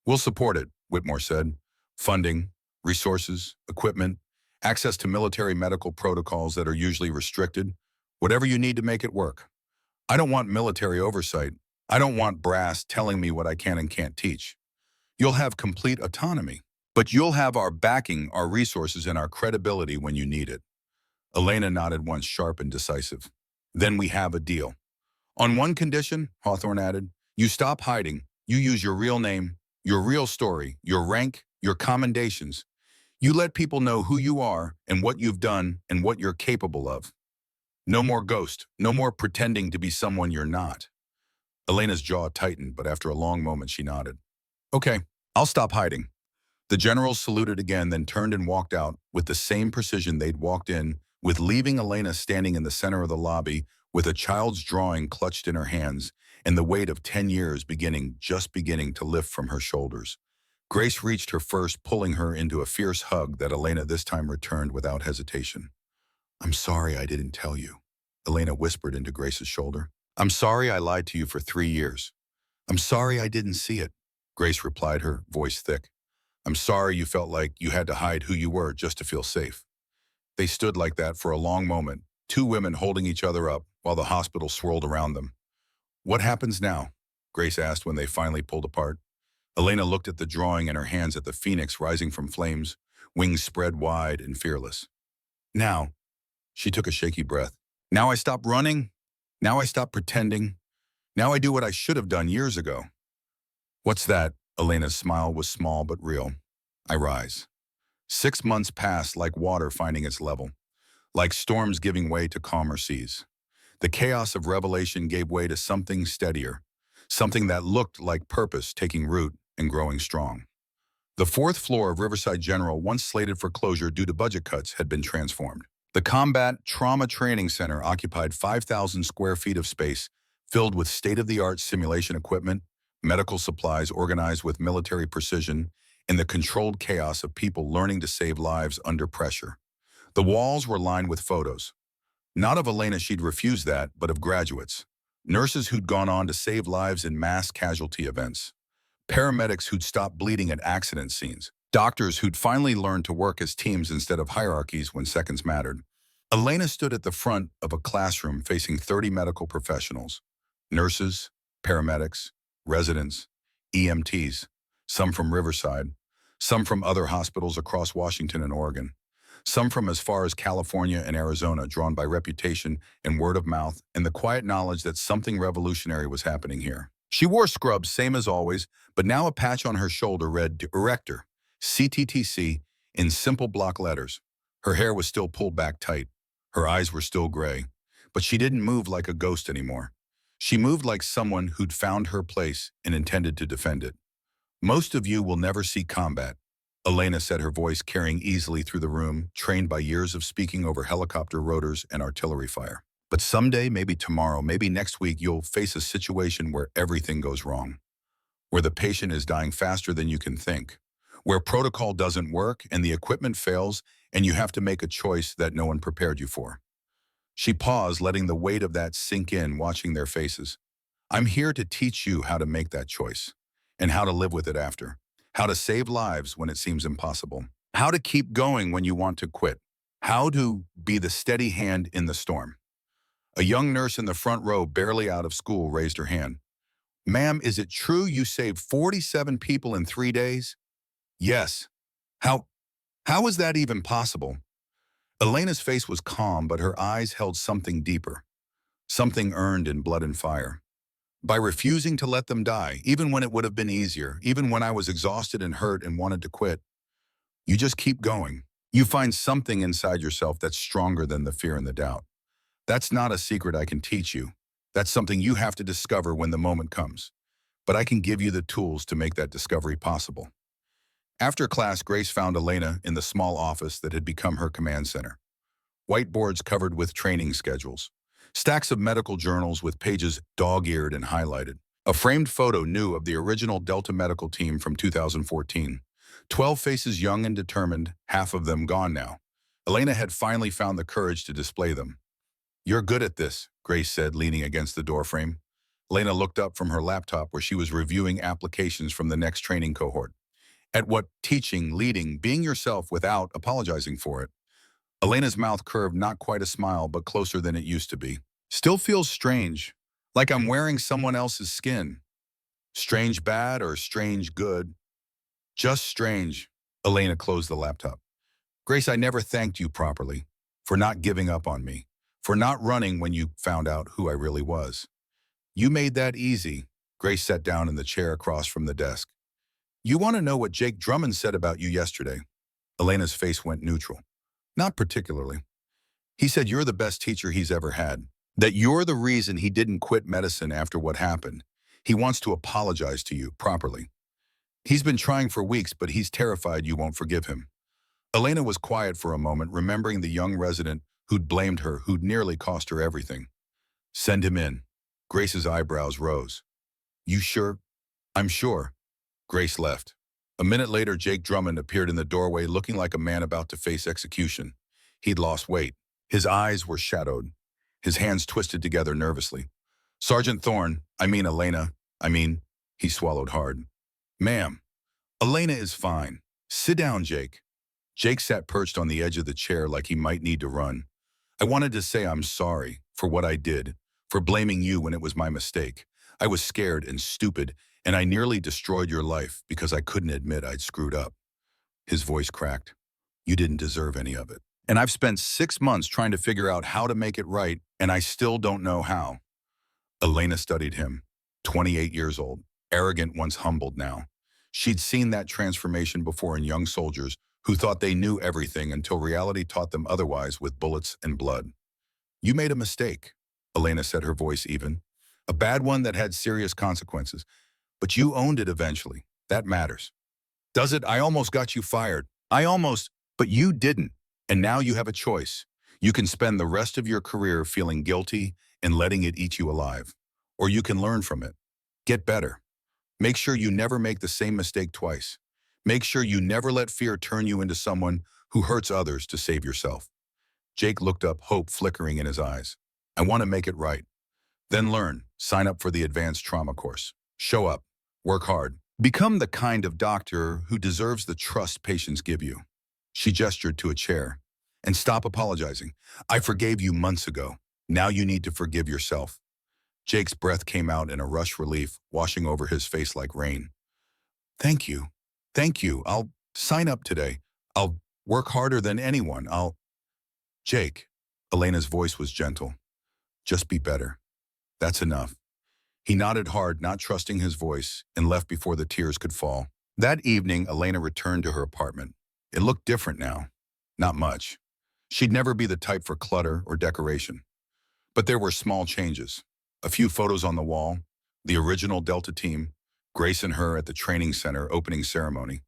We'll support it, Whitmore said. Funding, resources, equipment, access to military medical protocols that are usually restricted, whatever you need to make it work. I don't want military oversight. I don't want brass telling me what I can and can't teach. You'll have complete autonomy, but you'll have our backing, our resources, and our credibility when you need it. Elena nodded once, sharp and decisive. Then we have a deal. On one condition, Hawthorne added, you stop hiding. You use your real name, your real story, your rank, your commendations. You let people know who you are and what you've done and what you're capable of. No more ghost, no more pretending to be someone you're not. Elena's jaw tightened, but after a long moment she nodded. Okay, I'll stop hiding. The generals saluted again, then turned and walked out with the same precision they'd walked in, with leaving Elena standing in the center of the lobby with a child's drawing clutched in her hands and the weight of 10 years just beginning to lift from her shoulders. Grace reached her first, pulling her into a fierce hug that Elena this time returned without hesitation. I'm sorry I didn't tell you, Elena whispered into Grace's shoulder. I'm sorry I lied to you for 3 years. I'm sorry I didn't see it, Grace replied, her voice thick. I'm sorry you felt like you had to hide who you were just to feel safe. They stood like that for a long moment, two women holding each other up while the hospital swirled around them. What happens now? Grace asked when they finally pulled apart. Elena looked at the drawing and her hands at the phoenix rising from flames, wings spread wide and fearless. Now, she took a shaky breath. Now I stop running. Now I stop pretending. Now I do what I should have done years ago. What's that? Elena's smile was small but real. I rise. 6 months pass like water finding its level, like storms giving way to calmer seas. The chaos of revelation gave way to something steadier, something that looked like purpose taking root and growing strong. The fourth floor of Riverside General, once slated for closure due to budget cuts, had been transformed. The Combat Trauma Training Center occupied 5,000 square feet of space, filled with state-of-the-art simulation equipment, medical supplies organized with military precision, and the controlled chaos of people learning to save lives under pressure. The walls were lined with photos. Not of Elena, she'd refused that, but of graduates. Nurses who'd gone on to save lives in mass casualty events. Paramedics who'd stopped bleeding at accident scenes. Doctors who'd finally learned to work as teams instead of hierarchies when seconds mattered. Elena stood at the front of a classroom facing 30 medical professionals. Nurses, paramedics, residents, EMTs, some from Riverside, some from other hospitals across Washington and Oregon, some from as far as California and Arizona, drawn by reputation and word of mouth and the quiet knowledge that something revolutionary was happening here. She wore scrubs, same as always, but now a patch on her shoulder read Director, CTTC, in simple block letters. Her hair was still pulled back tight. Her eyes were still gray, but she didn't move like a ghost anymore. She moved like someone who'd found her place and intended to defend it. Most of you will never see combat, Elena said, her voice carrying easily through the room, trained by years of speaking over helicopter rotors and artillery fire. But someday, maybe tomorrow, maybe next week, you'll face a situation where everything goes wrong, where the patient is dying faster than you can think, where protocol doesn't work and the equipment fails and you have to make a choice that no one prepared you for. She paused, letting the weight of that sink in, watching their faces. I'm here to teach you how to make that choice and how to live with it after, how to save lives when it seems impossible, how to keep going when you want to quit, how to be the steady hand in the storm. A young nurse in the front row, barely out of school, raised her hand. Ma'am, is it true you saved 47 people in 3 days? Yes. How is that even possible? Elena's face was calm, but her eyes held something deeper, something earned in blood and fire. By refusing to let them die, even when it would have been easier, even when I was exhausted and hurt and wanted to quit, you just keep going. You find something inside yourself that's stronger than the fear and the doubt. That's not a secret I can teach you. That's something you have to discover when the moment comes. But I can give you the tools to make that discovery possible. After class, Grace found Elena in the small office that had become her command center. Whiteboards covered with training schedules. Stacks of medical journals with pages dog-eared and highlighted. A framed photo new of the original Delta medical team from 2014. 12 faces young and determined, half of them gone now. Elena had finally found the courage to display them. You're good at this, Grace said, leaning against the doorframe. Elena looked up from her laptop where she was reviewing applications from the next training cohort. At what teaching, leading, being yourself without apologizing for it. Elena's mouth curved, not quite a smile, but closer than it used to be. Still feels strange, like I'm wearing someone else's skin. Strange bad or strange good? Just strange. Elena closed the laptop. Grace, I never thanked you properly for not giving up on me, for not running when you found out who I really was. You made that easy. Grace sat down in the chair across from the desk. You want to know what Jake Drummond said about you yesterday? Elena's face went neutral. Not particularly. He said you're the best teacher he's ever had, that you're the reason he didn't quit medicine after what happened. He wants to apologize to you properly. He's been trying for weeks, but he's terrified you won't forgive him. Elena was quiet for a moment, remembering the young resident who'd blamed her, who'd nearly cost her everything. Send him in. Grace's eyebrows rose. You sure? I'm sure. Grace left. A minute later, Jake Drummond appeared in the doorway looking like a man about to face execution. He'd lost weight. His eyes were shadowed. His hands twisted together nervously. Sergeant Thorne, Elena, he swallowed hard. Ma'am, Elena is fine. Sit down, Jake. Jake sat perched on the edge of the chair like he might need to run. I wanted to say I'm sorry for what I did, for blaming you when it was my mistake. I was scared and stupid, And I nearly destroyed your life because I couldn't admit I'd screwed up. His voice cracked. You didn't deserve any of it. And I've spent 6 months trying to figure out how to make it right, and I still don't know how. Elena studied him, 28 years old, arrogant once humbled now. She'd seen that transformation before in young soldiers who thought they knew everything until reality taught them otherwise with bullets and blood. You made a mistake, Elena said, her voice even. A bad one that had serious consequences. But you owned it eventually. That matters. Does it? I almost got you fired. But you didn't. And now you have a choice. You can spend the rest of your career feeling guilty and letting it eat you alive. Or you can learn from it. Get better. Make sure you never make the same mistake twice. Make sure you never let fear turn you into someone who hurts others to save yourself. Jake looked up, hope flickering in his eyes. I want to make it right. Then learn. Sign up for the advanced trauma course. Show up. Work hard. Become the kind of doctor who deserves the trust patients give you. She gestured to a chair. And stop apologizing. I forgave you months ago. Now you need to forgive yourself. Jake's breath came out in a rush relief, washing over his face like rain. Thank you. Thank you. I'll sign up today. I'll work harder than anyone. Jake. Elena's voice was gentle. Just be better. That's enough. He nodded hard, not trusting his voice, and left before the tears could fall. That evening, Elena returned to her apartment. It looked different now. Not much. She'd never be the type for clutter or decoration. But there were small changes. A few photos on the wall, the original Delta team, Grace and her at the training center opening ceremony,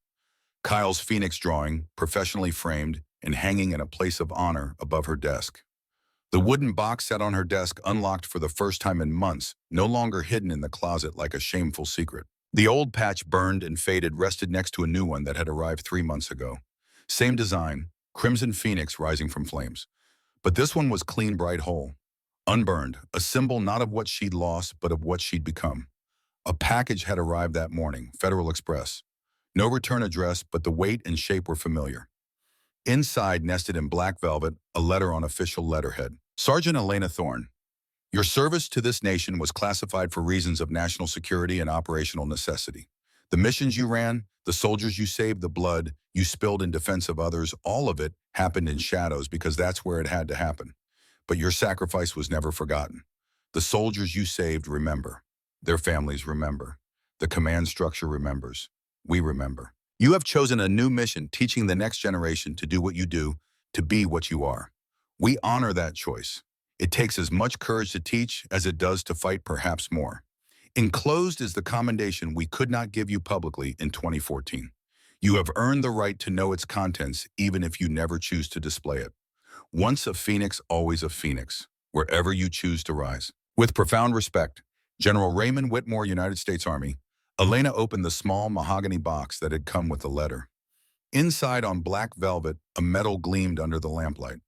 Kyle's Phoenix drawing, professionally framed and hanging in a place of honor above her desk. The wooden box sat on her desk unlocked for the first time in months, no longer hidden in the closet like a shameful secret. The old patch burned and faded rested next to a new one that had arrived 3 months ago. Same design, crimson phoenix rising from flames. But this one was clean, bright, whole. Unburned, a symbol not of what she'd lost, but of what she'd become. A package had arrived that morning, Federal Express. No return address, but the weight and shape were familiar. Inside, nested in black velvet, a letter on official letterhead. Sergeant Elena Thorne, your service to this nation was classified for reasons of national security and operational necessity. The missions you ran, the soldiers you saved, the blood you spilled in defense of others, all of it happened in shadows because that's where it had to happen. But your sacrifice was never forgotten. The soldiers you saved remember. Their families remember. The command structure remembers. We remember. You have chosen a new mission, teaching the next generation to do what you do, to be what you are. We honor that choice. It takes as much courage to teach as it does to fight, perhaps more. Enclosed is the commendation we could not give you publicly in 2014. You have earned the right to know its contents, even if you never choose to display it. Once a phoenix, always a phoenix, wherever you choose to rise. With profound respect, General Raymond Whitmore, United States Army. Elena opened the small mahogany box that had come with the letter. Inside, on black velvet, a medal gleamed under the lamplight.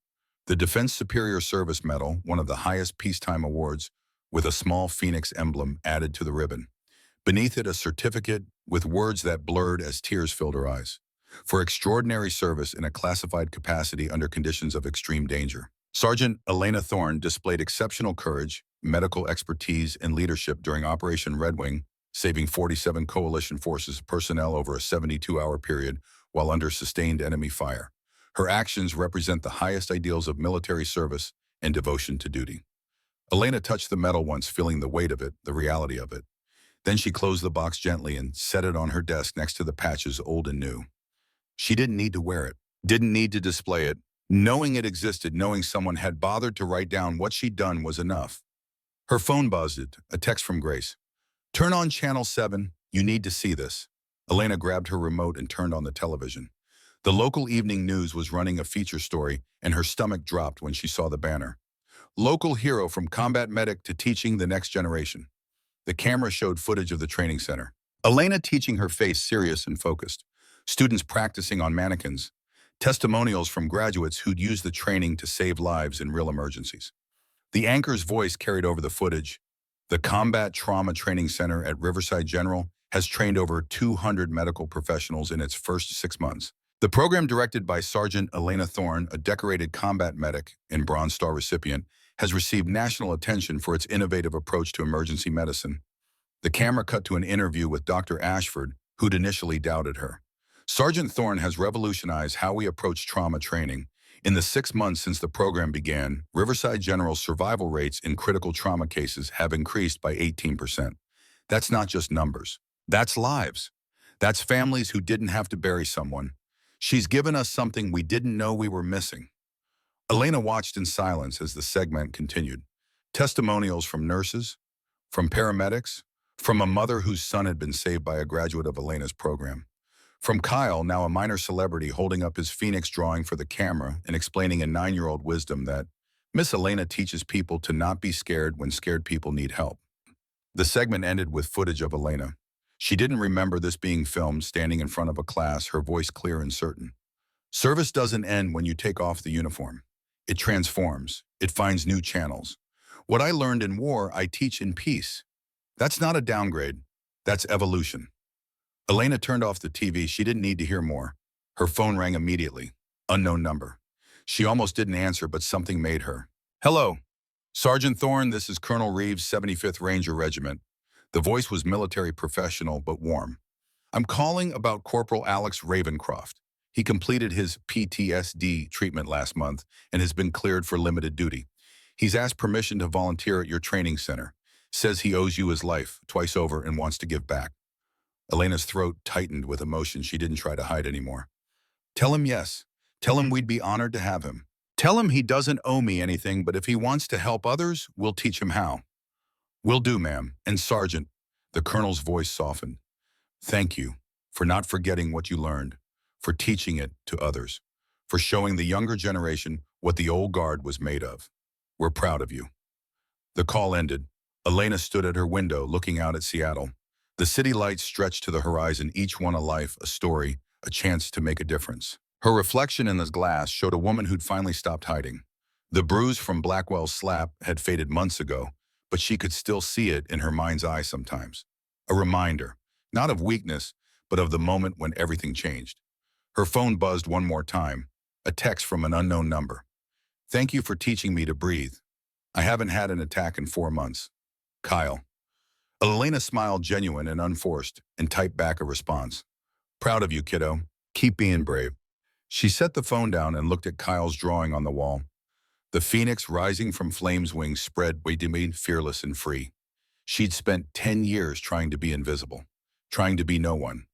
The Defense Superior Service Medal, one of the highest peacetime awards, with a small phoenix emblem added to the ribbon. Beneath it, a certificate with words that blurred as tears filled her eyes. For extraordinary service in a classified capacity under conditions of extreme danger. Sergeant Elena Thorne displayed exceptional courage, medical expertise, and leadership during Operation Red Wing, saving 47 coalition forces personnel over a 72-hour period while under sustained enemy fire. Her actions represent the highest ideals of military service and devotion to duty. Elena touched the medal once, feeling the weight of it, the reality of it. Then she closed the box gently and set it on her desk next to the patches old and new. She didn't need to wear it, didn't need to display it. Knowing it existed, knowing someone had bothered to write down what she'd done was enough. Her phone buzzed, a text from Grace. Turn on Channel 7, you need to see this. Elena grabbed her remote and turned on the television. The local evening news was running a feature story, and her stomach dropped when she saw the banner. Local hero from combat medic to teaching the next generation. The camera showed footage of the training center. Elena teaching, her face serious and focused. Students practicing on mannequins. Testimonials from graduates who'd used the training to save lives in real emergencies. The anchor's voice carried over the footage. The Combat Trauma Training Center at Riverside General has trained over 200 medical professionals in its first 6 months. The program, directed by Sergeant Elena Thorne, a decorated combat medic and Bronze Star recipient, has received national attention for its innovative approach to emergency medicine. The camera cut to an interview with Dr. Ashford, who'd initially doubted her. Sergeant Thorne has revolutionized how we approach trauma training. In the 6 months since the program began, Riverside General's survival rates in critical trauma cases have increased by 18%. That's not just numbers. That's lives. That's families who didn't have to bury someone. She's given us something we didn't know we were missing. Elena watched in silence as the segment continued. Testimonials from nurses, from paramedics, from a mother whose son had been saved by a graduate of Elena's program. From Kyle, now a minor celebrity, holding up his Phoenix drawing for the camera and explaining in 9-year-old wisdom that Miss Elena teaches people to not be scared when scared people need help. The segment ended with footage of Elena. She didn't remember this being filmed, standing in front of a class, her voice clear and certain. Service doesn't end when you take off the uniform. It transforms. It finds new channels. What I learned in war, I teach in peace. That's not a downgrade. That's evolution. Elena turned off the TV. She didn't need to hear more. Her phone rang immediately. Unknown number. She almost didn't answer, but something made her. Hello. Sergeant Thorne, this is Colonel Reeves, 75th Ranger Regiment. The voice was military professional, but warm. I'm calling about Corporal Alex Ravencroft. He completed his PTSD treatment last month and has been cleared for limited duty. He's asked permission to volunteer at your training center. Says he owes you his life twice over and wants to give back. Elena's throat tightened with emotion she didn't try to hide anymore. Tell him yes. Tell him we'd be honored to have him. Tell him he doesn't owe me anything, but if he wants to help others, we'll teach him how. Will do, ma'am. And Sergeant, the colonel's voice softened. Thank you for not forgetting what you learned, for teaching it to others, for showing the younger generation what the old guard was made of. We're proud of you. The call ended. Elena stood at her window looking out at Seattle. The city lights stretched to the horizon, each one a life, a story, a chance to make a difference. Her reflection in the glass showed a woman who'd finally stopped hiding. The bruise from Blackwell's slap had faded months ago, but she could still see it in her mind's eye sometimes. A reminder, not of weakness, but of the moment when everything changed. Her phone buzzed one more time, a text from an unknown number. Thank you for teaching me to breathe. I haven't had an attack in 4 months. Kyle. Elena smiled, genuine and unforced, and typed back a response. Proud of you, kiddo. Keep being brave. She set the phone down and looked at Kyle's drawing on the wall. The phoenix rising from flame's wings spread, waiting, fearless and free. She'd spent 10 years trying to be invisible, trying to be no one,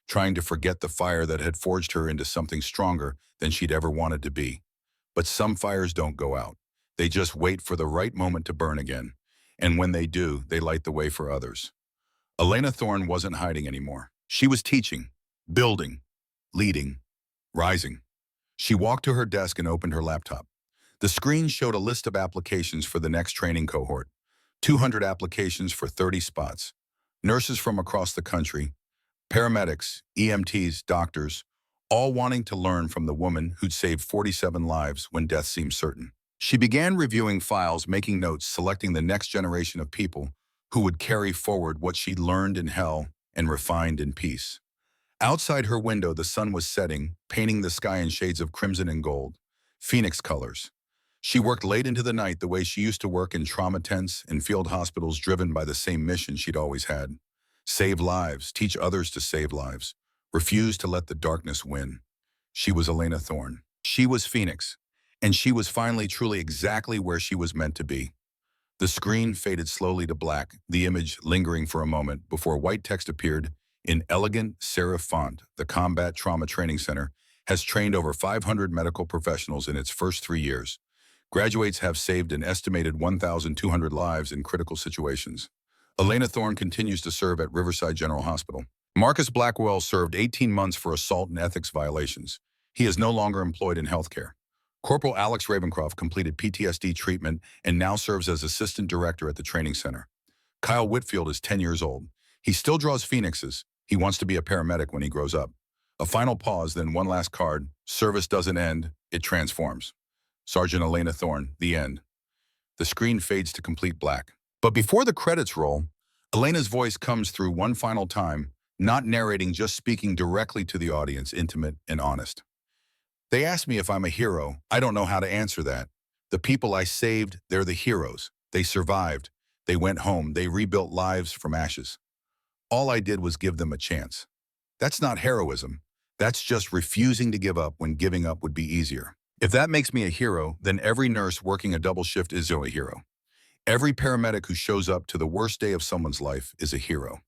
trying to forget the fire that had forged her into something stronger than she'd ever wanted to be. But some fires don't go out. They just wait for the right moment to burn again. And when they do, they light the way for others. Elena Thorne wasn't hiding anymore. She was teaching, building, leading, rising. She walked to her desk and opened her laptop. The screen showed a list of applications for the next training cohort. 200 applications for 30 spots. Nurses from across the country, paramedics, EMTs, doctors, all wanting to learn from the woman who'd saved 47 lives when death seemed certain. She began reviewing files, making notes, selecting the next generation of people who would carry forward what she'd learned in hell and refined in peace. Outside her window, the sun was setting, painting the sky in shades of crimson and gold, phoenix colors. She worked late into the night the way she used to work in trauma tents and field hospitals, driven by the same mission she'd always had. Save lives, teach others to save lives, refuse to let the darkness win. She was Elena Thorne. She was Phoenix. And she was finally truly exactly where she was meant to be. The screen faded slowly to black, the image lingering for a moment before white text appeared in elegant serif font. The Combat Trauma Training Center has trained over 500 medical professionals in its first 3 years. Graduates have saved an estimated 1,200 lives in critical situations. Elena Thorne continues to serve at Riverside General Hospital. Marcus Blackwell served 18 months for assault and ethics violations. He is no longer employed in healthcare. Corporal Alex Ravencroft completed PTSD treatment and now serves as assistant director at the training center. Kyle Whitfield is 10 years old. He still draws phoenixes. He wants to be a paramedic when he grows up. A final pause, then one last card. Service doesn't end, it transforms. Sergeant Elena Thorne, the end. The screen fades to complete black. But before the credits roll, Elena's voice comes through one final time, not narrating, just speaking directly to the audience, intimate and honest. They ask me if I'm a hero. I don't know how to answer that. The people I saved, they're the heroes. They survived. They went home. They rebuilt lives from ashes. All I did was give them a chance. That's not heroism. That's just refusing to give up when giving up would be easier. If that makes me a hero, then every nurse working a double shift is a hero. Every paramedic who shows up to the worst day of someone's life is a hero.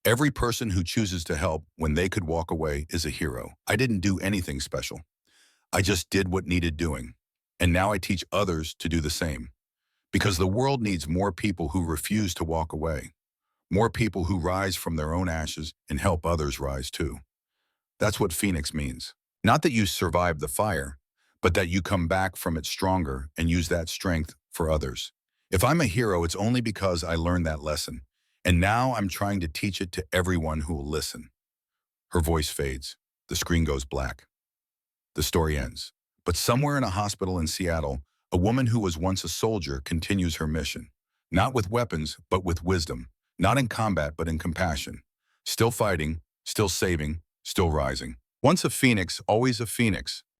Every person who chooses to help when they could walk away is a hero. I didn't do anything special. I just did what needed doing. And now I teach others to do the same. Because the world needs more people who refuse to walk away. More people who rise from their own ashes and help others rise too. That's what Phoenix means. Not that you survive the fire, but that you come back from it stronger and use that strength for others. If I'm a hero, it's only because I learned that lesson. And now I'm trying to teach it to everyone who will listen. Her voice fades. The screen goes black. The story ends. But somewhere in a hospital in Seattle, a woman who was once a soldier continues her mission. Not with weapons, but with wisdom. Not in combat, but in compassion. Still fighting, still saving, still rising. Once a phoenix, always a phoenix.